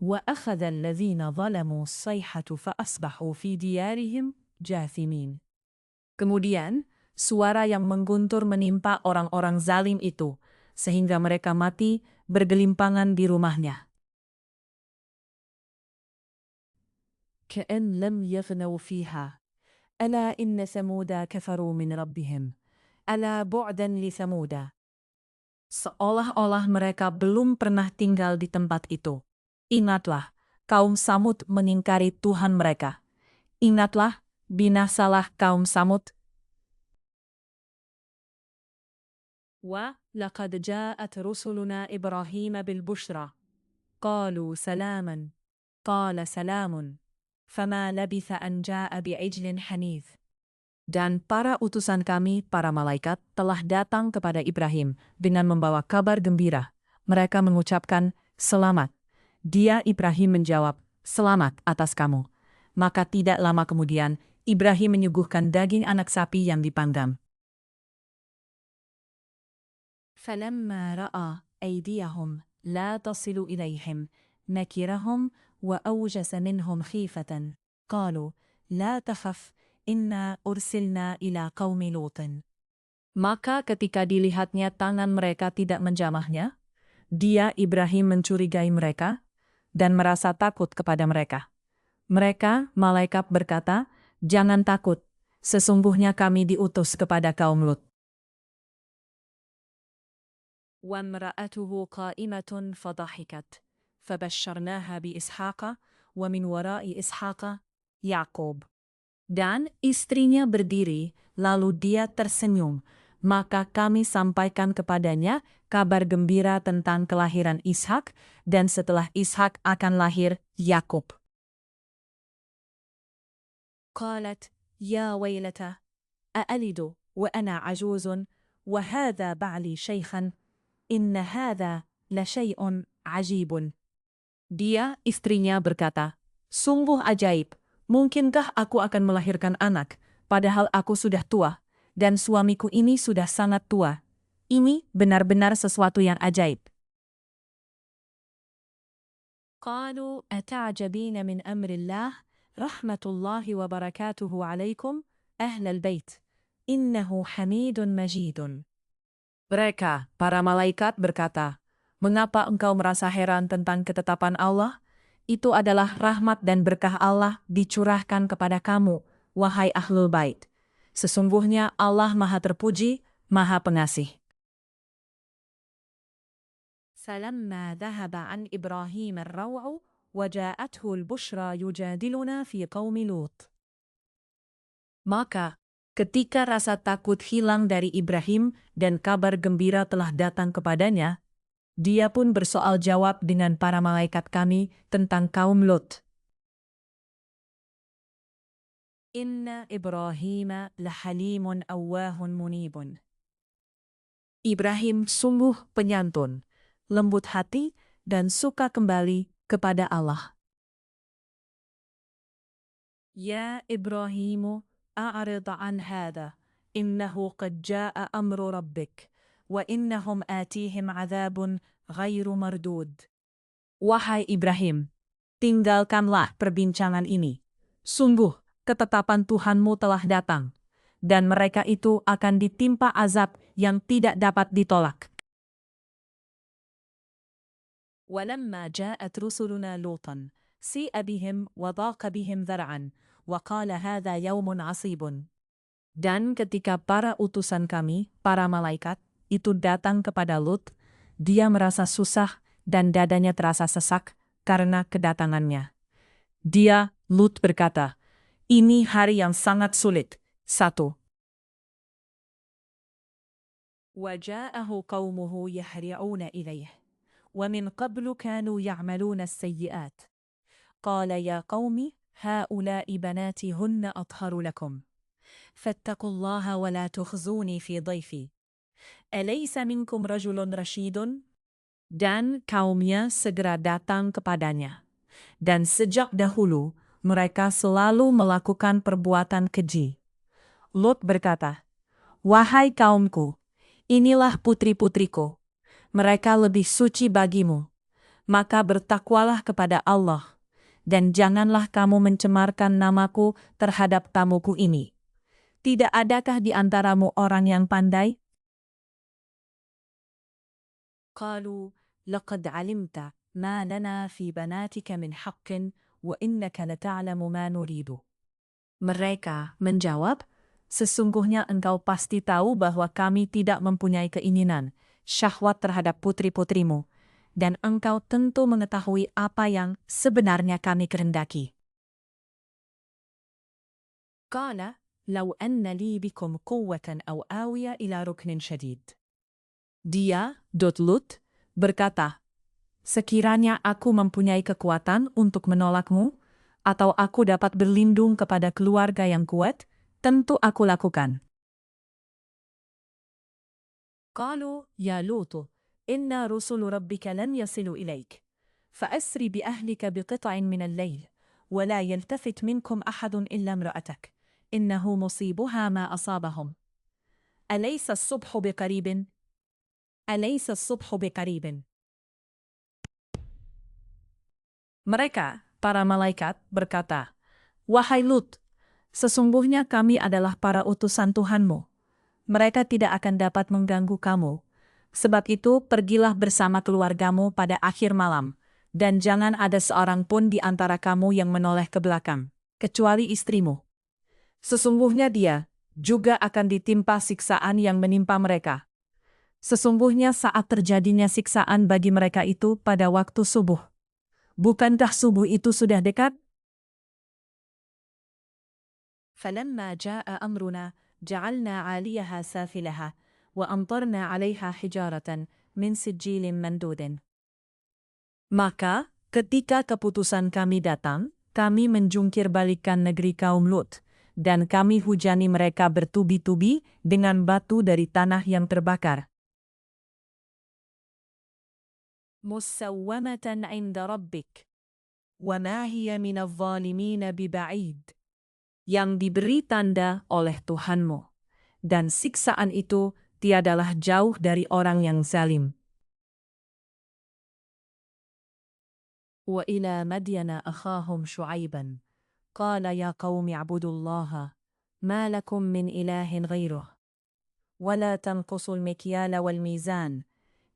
وَأَخَذَ الَّذِينَ ظَلَمُوا الصَّيْحَةُ فَأَصْبَحُوا فِي دِيَارِهِمْ جَاثِمِينَ. Kemudian, suara yang mengguntur menimpa orang-orang zalim itu, sehingga mereka mati bergelimpangan di rumahnya. كَأَنْ لَمْ يَغْنَوْا فِيهَا ألا إن ثمود كفروا من ربهم ألا بعدا لثمود. Seolah-olah mereka belum pernah tinggal di tempat itu. Ingatlah, kaum Samud mengingkari Tuhan mereka. Ingatlah, binasalah kaum Samud. وَلَقَدْ جَاءَتْ رُسُلُنَا إِبْرَاهِيمَ بِالْبُشْرَى قَالُوا سَلَامًا قَالَ سَلَامٌ فَمَا لَبِثَ أَنْ جَاءَ بِعِجْلٍ حَنِيذٍ. Dan para utusan kami, para malaikat, telah datang kepada Ibrahim dengan membawa kabar gembira. Mereka mengucapkan, "Selamat." Dia Ibrahim menjawab, "Selamat atas kamu." Maka tidak lama kemudian, Ibrahim menyuguhkan daging anak sapi yang dipanggang. فَلَمَّا رَأَى أَيْدِيَهُمْ لَا تَصِلُ إِلَيْهِمْ نَكِرَهُمْ وَأَوْجَسَ مِنْهُمْ خِيفَةً قَالُوا لَا تَخَفْ إِنَّا أُرْسِلْنَا إِلَى قَوْمِ لُوطٍ. Maka ketika dilihatnya tangan mereka tidak menjamahnya, dia Ibrahim mencurigai mereka dan merasa takut kepada mereka. Mereka, malaikat berkata, "Jangan takut, sesungguhnya kami diutus kepada kaum Lut." وَامْرَأَتُهُ قَائِمَةٌ فَضَحِكَتْ فَبَشَّرْنَاهَا بِإِسْحَاقَ وَمِنْ وَرَاءِ إِسْحَاقَ يَعْقُوب. Dan istrinya berdiri, lalu dia tersenyum. Maka kami sampaikan kepadanya kabar gembira tentang kelahiran Ishak, dan setelah Ishak akan lahir Yakub. قالت يا ويلتى أألد وأنا عجوز وهذا بعلي شيخا إن هذا لشيء عجيب. Dia, istrinya berkata, "Sungguh ajaib, mungkinkah aku akan melahirkan anak, padahal aku sudah tua, dan suamiku ini sudah sangat tua. Ini benar-benar sesuatu yang ajaib." قالوا أتعجبين من أمر الله رحمة الله وبركاته عليكم أهل البيت إنه حميد مجيد. Mereka, para malaikat berkata, "Mengapa engkau merasa heran tentang ketetapan Allah? Itu adalah rahmat dan berkah Allah dicurahkan kepada kamu, wahai Ahlul Bait. Sesungguhnya Allah Maha Terpuji, Maha Pengasih." فَلَمَّا ذَهَبَ عَنْ إِبْرَاهِيمَ الرَّوْعُ وَجَاءَتْهُ الْبُشْرَى يُجَادِلُنَا فِي قَوْمِ لُوطٍ. Maka, ketika rasa takut hilang dari Ibrahim dan kabar gembira telah datang kepadanya, dia pun bersoal jawab dengan para malaikat kami tentang kaum Lot. Inna Ibrahim lahalimun awwahun munibun. Ibrahim sungguh penyantun, lembut hati, dan suka kembali kepada Allah. Ya Ibrahimu a'rid an hadha, innahu qad ja'a amru rabbik, wa innahum atihim azabun ghairu mardud. Wahai Ibrahim, tinggalkanlah perbincangan ini. Sungguh, ketetapan Tuhanmu telah datang, dan mereka itu akan ditimpa azab yang tidak dapat ditolak. وَلَمَّا جَاءَتْ رُسُلُنَا لُوطًا سِيءَ بِهِمْ وَضَاقَ بِهِمْ ذَرْعًا وَقَالَ هَذَا يَوْمٌ عَصِيبٌ. Dan ketika para utusan kami, para malaikat, itu datang kepada Lut, dia merasa susah dan dadanya terasa sesak karena kedatangannya. Dia, Lut berkata, "Ini hari yang sangat sulit." 1. وَجَاءَهُ قَوْمُهُ يَهْرِعُونَ إِلَيْهِ وَمِنْ قَبْلُ كَانُوا يَعْمَلُونَ السَّيِّئَاتِ قَالَ يَا قَوْمِ هَؤُلَاءِ بَنَاتِي هُنَّ أَطْهَرُ لَكُمْ فَاتَّقُوا اللَّهَ وَلَا تُخْزُونِي فِي ضَيْفِي أَلَيْسَ مِنْكُمْ رَجُلٌ رَشِيدٌ. Dan kaumnya segera datang kepadanya. Dan sejak dahulu mereka selalu melakukan perbuatan keji. Lot berkata, "Wahai kaumku, inilah putri-putriku. Mereka lebih suci bagimu. Maka bertakwalah kepada Allah, dan janganlah kamu mencemarkan namaku terhadap tamuku ini. Tidak adakah di antaramu orang yang pandai?" قالوا لقد علمت ما لنا في بناتك من حق وإنك لتعلم ما نريد. Mereka menjawab, sesungguhnya engkau pasti tahu bahwa kami tidak mempunyai keinginan, syahwat terhadap putri-putrimu, dan engkau tentu mengetahui apa yang sebenarnya kami kehendaki. Qala, law anna li bikum quwwatan aw awiya ila ruknin syadid. Dia, Lut, berkata, sekiranya aku mempunyai kekuatan untuk menolakmu, atau aku dapat berlindung kepada keluarga yang kuat, tentu aku lakukan. Qalu, ya Lut, inna rusulu rabbika lan yasilu ilaik. فأسر بأهلك بقطع من الليل ولا يلتفت منكم أحد إلا امرأتك إنه مصيبها ما أصابهم أليس الصبح بقريب؟ أليس الصبح بقريب؟ Mereka, para malaikat, berkata, wahai Lut, sesungguhnya kami adalah para utusan Tuhanmu. Mereka tidak akan dapat mengganggu kamu. Sebab itu pergilah bersama keluargamu pada akhir malam. Dan jangan ada seorang pun di antara kamu yang menoleh ke belakang, kecuali istrimu. Sesungguhnya dia juga akan ditimpa siksaan yang menimpa mereka. Sesungguhnya saat terjadinya siksaan bagi mereka itu pada waktu subuh. Bukankah subuh itu sudah dekat? فَلَمَّا جَاءَ أَمْرُنَا جَعَلْنَا عَالِيَهَا سَافِلَهَا وَأَمْطَرْنَا عَلَيْهَا حِجَارَةً مِنْ سِجِّيلٍ مَنْضُودٍ. Maka, ketika keputusan kami datang, kami menjungkir balikkan negeri kaum Lut, dan kami hujani mereka bertubi-tubi dengan batu dari tanah yang terbakar. Musawwamatan 'inda rabbik, wa ma hiya minadh dhalimin biba'id. Yang diberi tanda oleh Tuhanmu, dan siksaan itu tiadalah jauh dari orang yang zalim. وإلى مدين أخاهم شعيبا قال يا قوم اعبدوا الله ما لكم من إله غيره ولا تنقصوا المكيال والميزان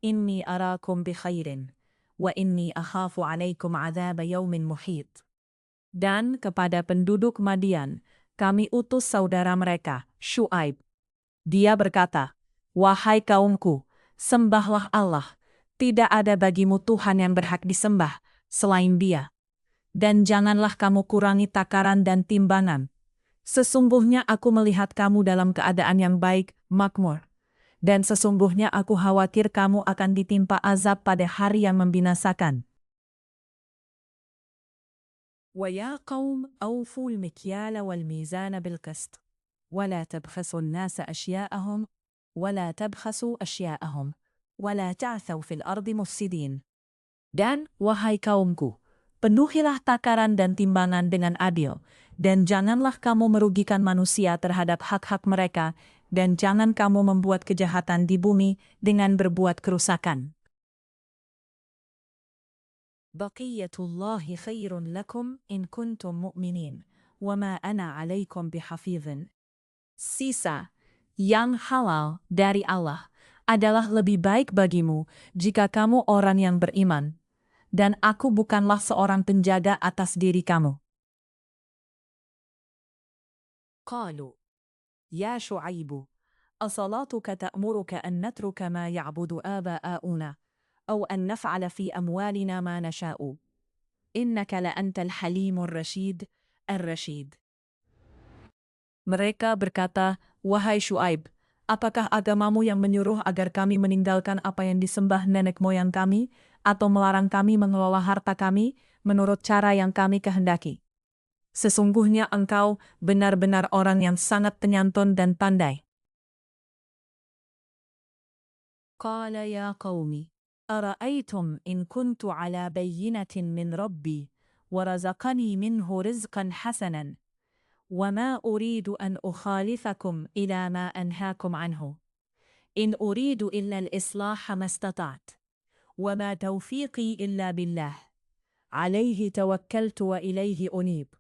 إني أراكم بخير وإني أخاف عليكم عذاب يوم محيط. Dan kepada penduduk Madian, kami utus saudara mereka, Syuaib. Dia berkata, wahai kaumku, sembahlah Allah, tidak ada bagimu Tuhan yang berhak disembah selain Dia. Dan janganlah kamu kurangi takaran dan timbangan. Sesungguhnya aku melihat kamu dalam keadaan yang baik, makmur. Dan sesungguhnya aku khawatir kamu akan ditimpa azab pada hari yang membinasakan. وَيَا قَوْمْ أَوْفُوا الْمِكْيَالَ وَالْمِيزَانَ بِالْقِسْطِ وَلَا تَبْخَسُوا النَّاسَ أَشْيَاءَهُمْ وَلَا تَعْثَوْا فِي الْأَرْضِ مُفْسِدِينَ. Dan, wahai kaumku, penuhilah takaran dan timbangan dengan adil, dan janganlah kamu merugikan manusia terhadap hak-hak mereka, dan jangan kamu membuat kejahatan di bumi dengan berbuat kerusakan. Baqiyatullahi khairun lakum in kuntum mu'minin, wa ma ana alaikum bihafidhin. Sisa yang halal dari Allah adalah lebih baik bagimu jika kamu orang yang beriman. Dan aku bukanlah seorang penjaga atas diri kamu. Qalu, ya Syu'aibu, asalatuka ta'muruka an natruka ma ya'budu aba'auna, aw an naf'ala fi amwalina ma nasha'u. Innaka la antal halimur rashid, ar-rashid. Mereka berkata, wahai Syu'aib, apakah agamamu yang menyuruh agar kami meninggalkan apa yang disembah nenek moyang kami, atau melarang kami mengelola harta kami menurut cara yang kami kehendaki? Sesungguhnya engkau benar-benar orang yang sangat penyantun dan pandai. Qala ya qawmi, ara'aytum in kuntu ala bayyinatin min rabbi, wa razaqani minhu rizqan hasanan, wa ma uridu an ukhalifakum ila ma anhaakum anhu. In uridu illa al-islaha mastata'at. وَمَا تَوْفِيقِي إِلَّا بِاللَّهِ عَلَيْهِ تَوَكَّلْتُ وَإِلَيْهِ أُنِيبُ.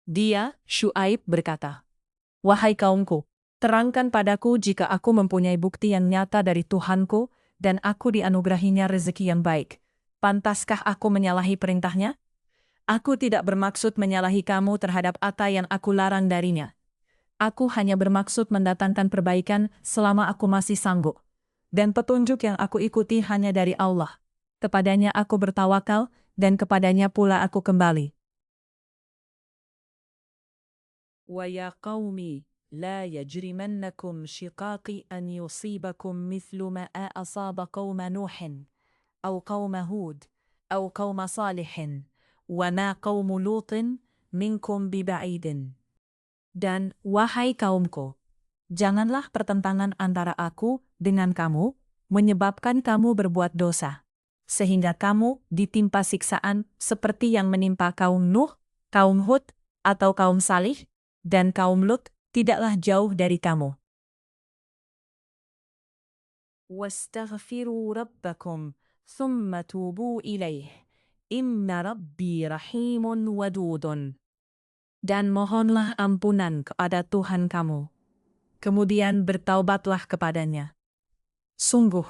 Dia, Syuaib, berkata, wahai kaumku, terangkan padaku jika aku mempunyai bukti yang nyata dari Tuhanku dan aku dianugerahinya rezeki yang baik. Pantaskah aku menyalahi perintahnya? Aku tidak bermaksud menyalahi kamu terhadap apa yang aku larang darinya. Aku hanya bermaksud mendatangkan perbaikan selama aku masih sanggup. Dan petunjuk yang aku ikuti hanya dari Allah. Kepadanya aku bertawakal, dan kepadanya pula aku kembali. Wa ya qawmi, la yajrimannakum shiqaqi an yusibakum mithlu ma asaba qawma Nuhin, aw qawma Hud, aw qawma Salihin, wa ma qawmu Lutin minkum biba'idin. Dan, wahai kaumku, janganlah pertentangan antara aku dengan kamu menyebabkan kamu berbuat dosa, sehingga kamu ditimpa siksaan seperti yang menimpa kaum Nuh, kaum Hud, atau kaum Salih, dan kaum Lut tidaklah jauh dari kamu. Wastaghfiru rabbakum, thumma tubu ilaih, inna rabbi rahimun wadudun. Dan mohonlah ampunan kepada Tuhan kamu. Kemudian bertaubatlah kepadanya. Sungguh,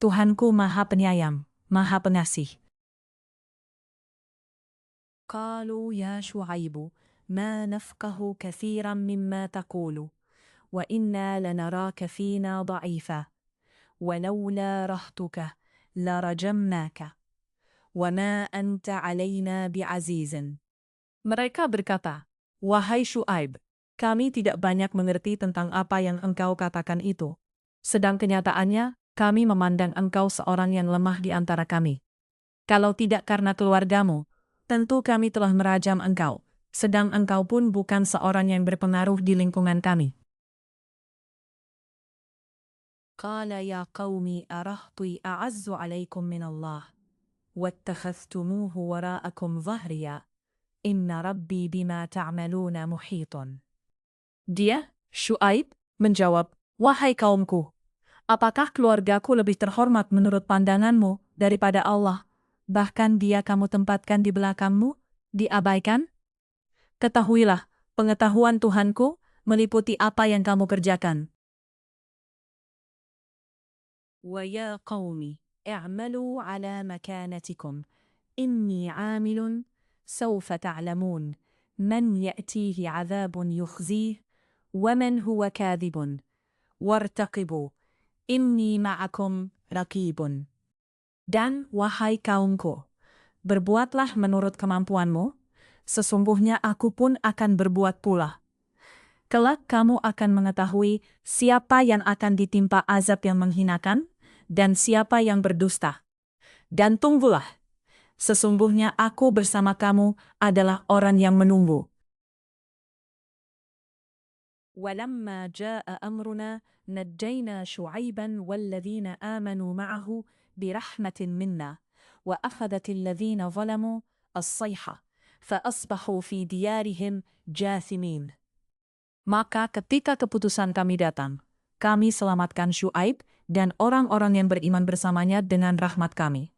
Tuhanku Maha Penyayang, Maha Pengasih. Qalu ya Shu'aibu, ma nafqahu kathiran mimma taqulu, wa inna lanaraka fina da'ifa, walawla rahtuka, larajamnaka, wa ma anta alayna bi'azizin. Mereka berkata, wahai Shu'aib, kami tidak banyak mengerti tentang apa yang engkau katakan itu. Sedang kenyataannya, kami memandang engkau seorang yang lemah di antara kami. Kalau tidak karena keluargamu, tentu kami telah merajam engkau, sedang engkau pun bukan seorang yang berpengaruh di lingkungan kami. Qala ya qawmi arahti a'azzu alaikum min Allah, wattakhadhtumuhu wara'akum zahriya, inna rabbi bima ta'maluna muhitun. Dia, Shu'aib, menjawab, wahai kaumku, apakah keluargaku lebih terhormat menurut pandanganmu daripada Allah? Bahkan dia kamu tempatkan di belakangmu, diabaikan? Ketahuilah, pengetahuan Tuhanku meliputi apa yang kamu kerjakan. Wa ya qawmi, i'malu ala makanatikum, inni 'amilun, sawfa ta'lamun, man ya'tihi 'adhabun yukhzih, wa man huwa kadhibun. Wartaqibu, inni ma'akum raqibun. Dan wahai kaumku, berbuatlah menurut kemampuanmu, sesungguhnya aku pun akan berbuat pula. Kelak kamu akan mengetahui siapa yang akan ditimpa azab yang menghinakan, dan siapa yang berdusta. Dan tunggulah, sesungguhnya aku bersama kamu adalah orang yang menunggu. ولما جاء أمرنا نجينا شعيبا والذين آمنوا معه برحمة منا وأخذت الذين ظلموا الصيحة فأصبحوا في ديارهم جاثمين. Maka ketika keputusan kami datang, kami selamatkan Shu'aib dan orang-orang yang beriman bersamanya dengan rahmat kami.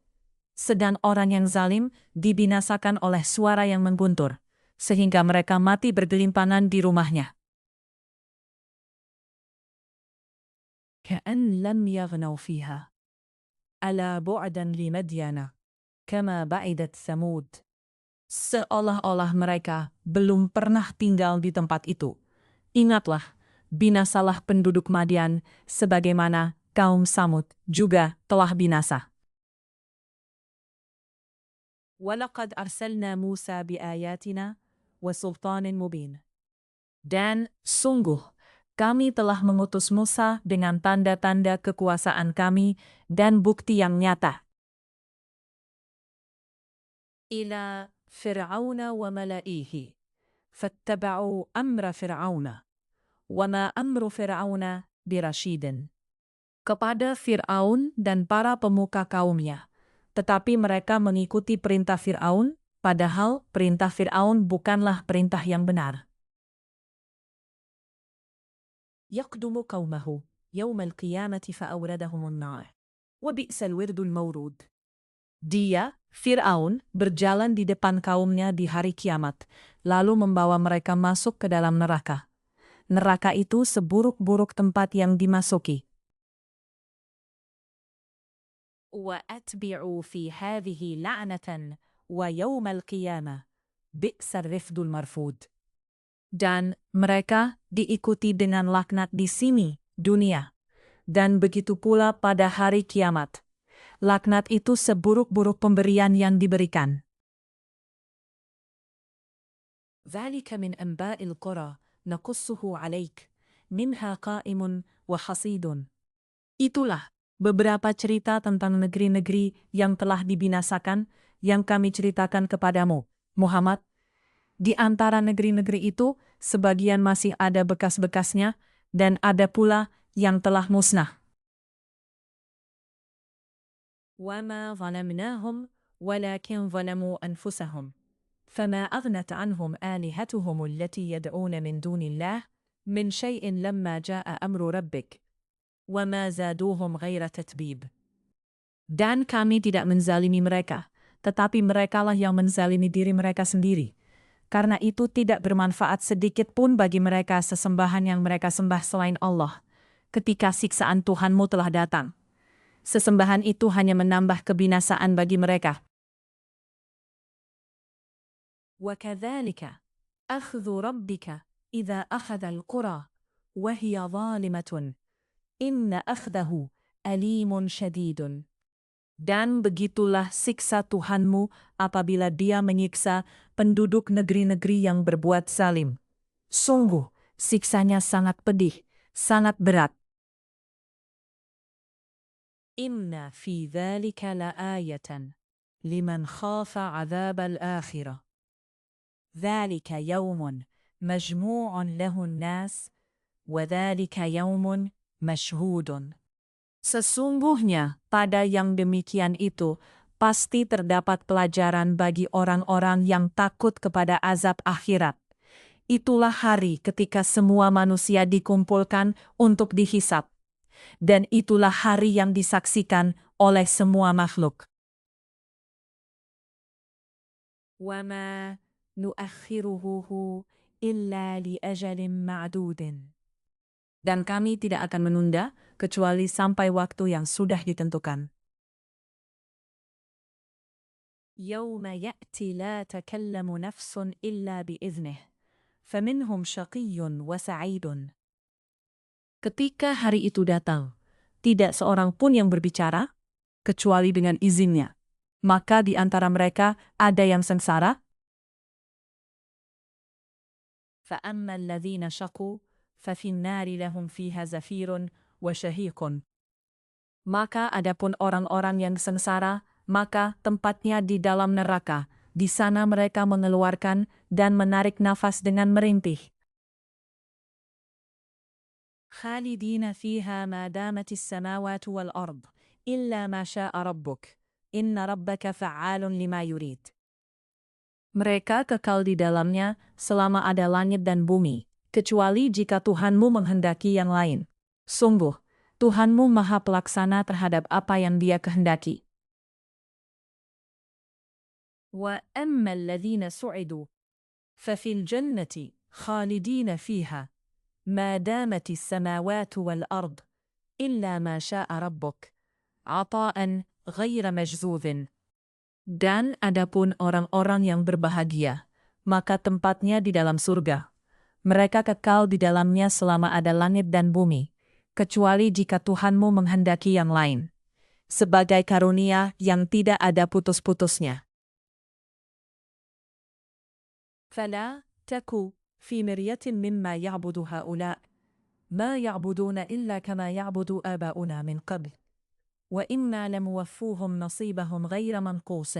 Sedang orang yang zalim dibinasakan oleh suara yang mengguntur, sehingga mereka mati bergelimpangan di rumahnya. كأن لم يغنوا فيها ألا بعدا لمدين كما بعدت ثمود. Seolah-olah mereka belum pernah tinggal di tempat itu. Ingatlah, binasalah penduduk Madian sebagaimana kaum Samud juga telah binasa. وَلَقَدْ أَرْسَلْنَا مُوسَى بِآيَاتِنَا وَسُلْطَانٍ مُبِينٍ. Dan sungguh, kami telah mengutus Musa dengan tanda-tanda kekuasaan kami dan bukti yang nyata. Ila Fir'auna wa mala'ihi, fattaba'u amra Fir'auna, wa ma amru Fir'auna birashidin. Kepada Fir'aun dan para pemuka kaumnya, tetapi mereka mengikuti perintah Fir'aun, padahal perintah Fir'aun bukanlah perintah yang benar. يقدم قومه يوم القيامة فأوردهم النار وبئس الورد المورود. Dia, Fir'aun, berjalan di depan kaumnya di hari kiamat, lalu membawa mereka masuk ke dalam neraka. Neraka itu seburuk-buruk tempat yang dimasuki. وَأَتْبِعُوا فِي هَذِهِ لَعْنَةً وَيَوْمَ الْقِيَامَةِ Bi'sar rifdul marfud. Dan mereka diikuti dengan laknat di sini, dunia. Dan begitu pula pada hari kiamat. Laknat itu seburuk-buruk pemberian yang diberikan. ذلك من أنباء القرى نقصه عليك منها قائم وحصيد. Itulah beberapa cerita tentang negeri-negeri yang telah dibinasakan yang kami ceritakan kepadamu, Muhammad. Di antara negeri-negeri itu, sebagian masih ada bekas-bekasnya, dan ada pula yang telah musnah. وَمَا ظَلَمْنَاهُمْ وَلَكِنْ ظَلَمُوا أَنفُسَهُمْ فَمَا أَغْنَتْ عَنْهُمْ آلِهَتُهُمُ الَّتِي يَدْعُونَ مِنْ دُونِ اللَّهِ مِنْ شَيْءٍ لَمَّا جَاءَ أَمْرُ رَبِّكَ وَمَا زَادُوهُمْ غَيْرَ تَتْبِيبٍ. Dan kami tidak menzalimi mereka, tetapi merekalah yang menzalimi diri mereka sendiri. Karena itu tidak bermanfaat sedikit pun bagi mereka sesembahan yang mereka sembah selain Allah, ketika siksaan Tuhanmu telah datang. Sesembahan itu hanya menambah kebinasaan bagi mereka. وَكَذَلِكَ أَخْذُ رَبِّكَ إِذَا أَخَذَ الْقُرَى وَهِيَ ظَالِمَةٌ إِنَّ أَخْذَهُ أَلِيمٌ شَدِيدٌ. Dan begitulah siksa Tuhanmu apabila Dia menyiksa penduduk negeri-negeri yang berbuat zalim. Sungguh, siksanya sangat pedih, sangat berat. Inna fi dzalika la'ayatan liman khafa 'adzabal akhirah. Dzalika yaumun majmu'un lahun nas wa dzalika yaumun mashhudun. Sesungguhnya pada yang demikian itu pasti terdapat pelajaran bagi orang-orang yang takut kepada azab akhirat. Itulah hari ketika semua manusia dikumpulkan untuk dihisab. Dan itulah hari yang disaksikan oleh semua makhluk. وَمَا نُؤَخِّرُهُ إِلَّا لِأَجَلٍ مَعْدُودٍ. Dan kami tidak akan menunda kecuali sampai waktu yang sudah ditentukan. يَوْمَ يَأْتِي لَا تَكَلَّمُ نَفْسٌ إِلَّا بِإِذْنِهِ فَمِنْهُمْ شَقِيٌّ وَسَعِيدٌ. Ketika hari itu datang, tidak seorang pun yang berbicara, kecuali dengan izinnya. Maka di antara mereka ada yang sengsara. فَأَمَّا الَّذِينَ شَقُوا فَفِي النَّارِ لَهُمْ فِيهَا زَفِيرٌ وَشَهِيقٌ. Maka adapun orang-orang yang sengsara, maka tempatnya di dalam neraka. Di sana mereka mengeluarkan dan menarik nafas dengan merintih. خالدين فيها ما دامت السماوات والأرض إلا ما شاء ربك إن ربك فعال لما يريد. Mereka kekal di dalamnya selama ada langit dan bumi, kecuali jika Tuhanmu menghendaki yang lain. Sungguh, Tuhanmu maha pelaksana terhadap apa yang Dia kehendaki. وَأَمَّا الَّذِينَ سُعِدُوا فَفِي الْجَنَّةِ خَالِدِينَ فِيهَا ما دامت السماوات والأرض إلا ما شاء ربك عطاء غير مجذوذ. Dan adapun orang-orang yang berbahagia, maka tempatnya di dalam surga. Mereka kekal di dalamnya selama ada langit dan bumi, kecuali jika Tuhanmu menghendaki yang lain, sebagai karunia yang tidak ada putus-putusnya. فَلَا تَكُ في مرية مما يعبد هؤلاء ما يعبدون إلا كما يعبد آباؤنا من قبل وإنا لموفوهم نصيبهم غير منقوص.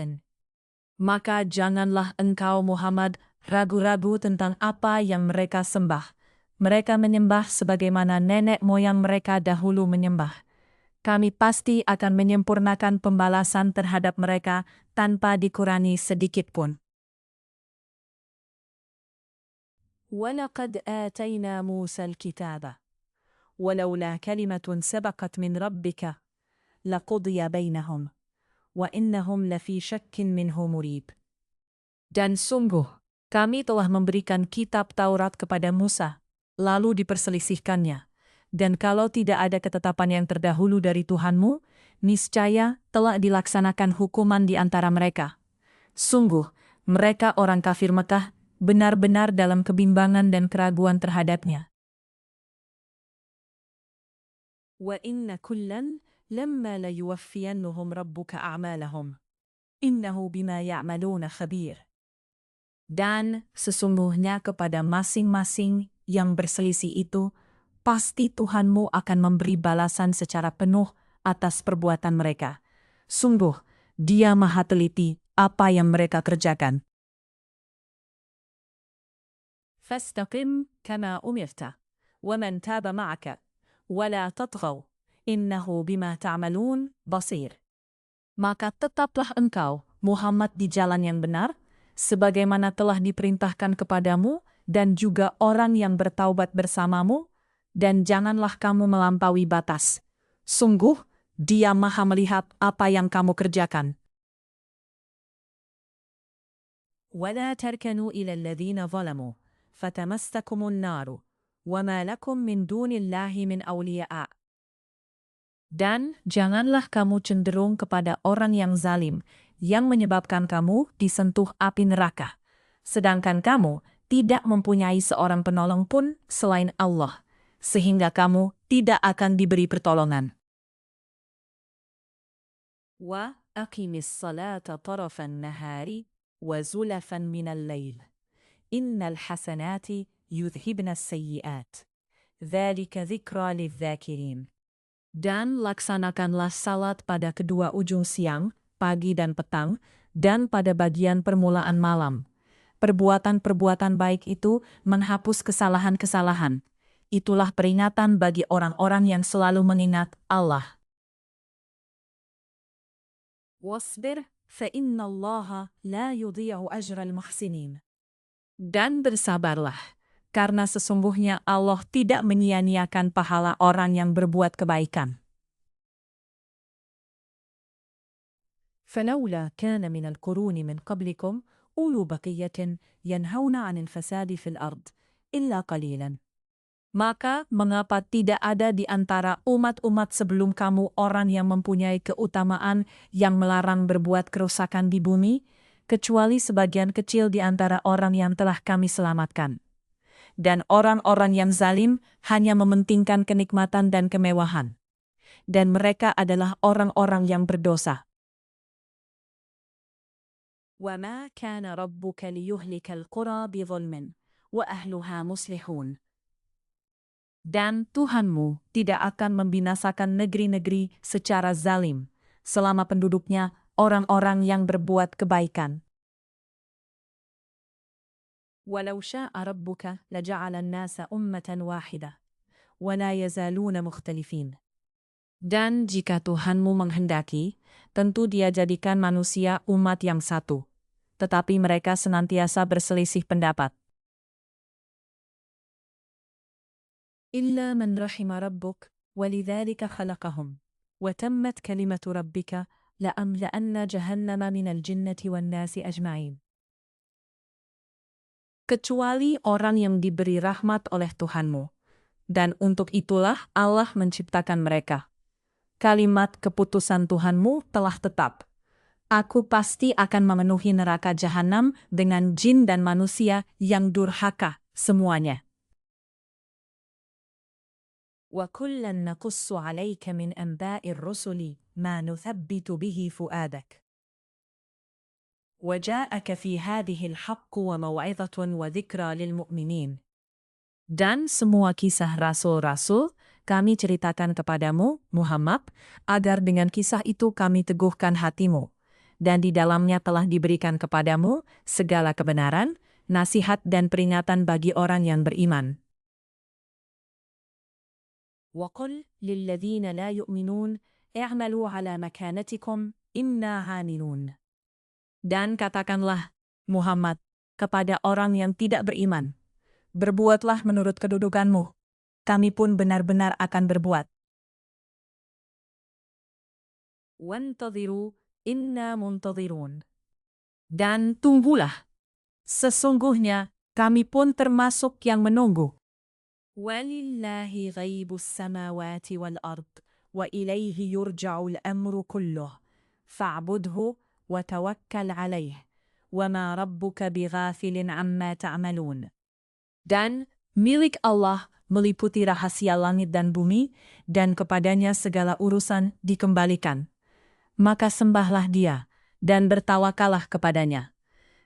Maka janganlah engkau Muhammad ragu-ragu tentang apa yang mereka sembah. Mereka menyembah sebagaimana nenek moyang mereka dahulu menyembah. Kami pasti akan menyempurnakan pembalasan terhadap mereka tanpa dikurangi sedikit pun. وَلَقَدْ آتَيْنَا مُوسَى الْكِتَابَ وَلَوْلَا كَلِمَةٌ سَبَقَتْ مِنْ رَبِّكَ لَقُضِيَ بَيْنَهُمْ وَإِنَّهُمْ لَفِي شَكٍّ مِنْهُ مُرِيبٍ. Dan sungguh, kami telah memberikan kitab Taurat kepada Musa, lalu diperselisihkannya. Dan kalau tidak ada ketetapan yang terdahulu dari Tuhanmu, niscaya telah dilaksanakan hukuman di antara mereka. Sungguh, Mereka orang kafir Mekah benar-benar dalam kebimbangan dan keraguan terhadapnya. Wa inna kullan lamma la yuwaffiyannahum rabbuka a'malahum. Innahu bima ya'maluna khabir. Dan sesungguhnya kepada masing-masing yang berselisih itu, pasti Tuhanmu akan memberi balasan secara penuh atas perbuatan mereka. Sungguh, Dia Maha Teliti apa yang mereka kerjakan. Fastaqim kama umirta, wa man taba ma'aka, wa la tatghaw, innahu bima ta'malun basir. Maka tetaplah engkau, Muhammad, di jalan yang benar, sebagaimana telah diperintahkan kepadamu, dan juga orang yang bertaubat bersamamu, dan janganlah kamu melampaui batas. Sungguh, Dia Maha melihat apa yang kamu kerjakan. وَلَا تَرْكَنُوا إِلَى الَّذِينَ ظَلَمُوا فَتَمَسَّكُمُ النَّارُ وَمَا لَكُمْ مِنْ دُونِ اللَّهِ مِنْ أَوْلِيَاءَ. Dan janganlah kamu cenderung kepada orang yang zalim, yang menyebabkan kamu disentuh api neraka. Sedangkan kamu tidak mempunyai seorang penolong pun selain Allah, sehingga kamu tidak akan diberi pertolongan. Wa aqimis salata tarafan nahari wa zulafan minal lail. Innal hasanati yudhibna sayyiat. Dzalika dzikra lidzakirin. Dan laksanakanlah salat pada kedua ujung siang, pagi dan petang, dan pada bagian permulaan malam. Perbuatan-perbuatan baik itu menghapus kesalahan-kesalahan. Itulah peringatan bagi orang-orang yang selalu mengingat Allah. Wasbir fa innallaha la yudhi'u ajral muhsinin. Dan bersabarlah, karena sesungguhnya Allah tidak menyia-nyiakan pahala orang yang berbuat kebaikan. فلولا كان من القرون من قبلكم أولو بقية ينهون عن الفساد في الأرض إلا قليلا. Maka mengapa tidak ada di antara umat-umat sebelum kamu orang yang mempunyai keutamaan yang melarang berbuat kerusakan di bumi, kecuali sebagian kecil di antara orang yang telah kami selamatkan. Dan orang-orang yang zalim hanya mementingkan kenikmatan dan kemewahan. Dan mereka adalah orang-orang yang berdosa. وَمَا كَانَ رَبُّكَ لِيُهْلِكَ الْقُرَى بِظُلْمٍ وَأَهْلُهَا مُصْلِحُونَ. Dan Tuhanmu tidak akan membinasakan negeri-negeri secara zalim, selama penduduknya orang-orang yang berbuat kebaikan. وَلَوْ شَاءَ رَبُّكَ لَجَعَلَ النَّاسَ أُمَّةً وَاحِدَةً وَلَا يَزَالُونَ مُخْتَلِفِينَ. Dan jika Tuhanmu menghendaki, tentu Dia jadikan manusia umat yang satu, tetapi mereka senantiasa berselisih pendapat. إِلَّا مَنْ رَحِمَ رَبُّكَ وَلِذَلِكَ خَلَقَهُمْ وَتَمَّتْ كَلِمَةُ رَبِّكَ لَأَمْلَأَنَّ جَهَنَّمَ مِنَ الْجِنَّةِ وَالنَّاسِ أَجْمَعِينَ. Kecuali orang yang diberi rahmat oleh Tuhanmu, dan untuk itulah Allah menciptakan mereka. Kalimat keputusan Tuhanmu telah tetap. Aku pasti akan memenuhi neraka jahanam dengan jin dan manusia yang durhaka semuanya. وَكُلًّا نَقُصُّ عَلَيْكَ مِنْ أَنْبَاءِ الرُّسُلِ مَا نُثَبِّتُ بِهِ فُؤَادَكَ وَجَاءَكَ فِي هَذِهِ الْحَقُّ وَمَوْعِظَةٌ وَذِكْرَى لِلْمُؤْمِنِينَ. Dan semua kisah rasul-rasul kami ceritakan kepadamu, Muhammad, agar dengan kisah itu kami teguhkan hatimu. Dan di dalamnya telah diberikan kepadamu segala kebenaran, nasihat dan peringatan bagi orang yang beriman. وَقُلْ لِلَّذِينَ لَا يُؤْمِنُونَ اعْمَلُوا عَلَى مَكَانَتِكُمْ إِنَّا عَامِلُونَ. Dan katakanlah, Muhammad, kepada orang yang tidak beriman, berbuatlah menurut kedudukanmu, kami pun benar-benar akan berbuat. وَانْتَظِرُوا إِنَّا مُنْتَظِرُونَ. Dan tunggulah, sesungguhnya kami pun termasuk yang menunggu. وَلِلَّهِ غَيْبُ السَّمَاوَاتِ وَالْأَرْضِ وَإِلَيْهِ يُرْجَعُ الْأَمْرُ كُلُّهُ فَاعْبُدْهُ وَتَوَكَّلْ عَلَيْهِ وَمَا رَبُّكَ بِغَافِلٍ عَمَّا تَعْمَلُونَ. Dan milik Allah meliputi rahasia langit dan bumi, dan kepadanya segala urusan dikembalikan. Maka sembahlah Dia, dan bertawakallah kepadanya.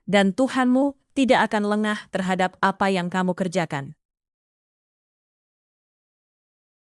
Dan Tuhanmu tidak akan lengah terhadap apa yang kamu kerjakan.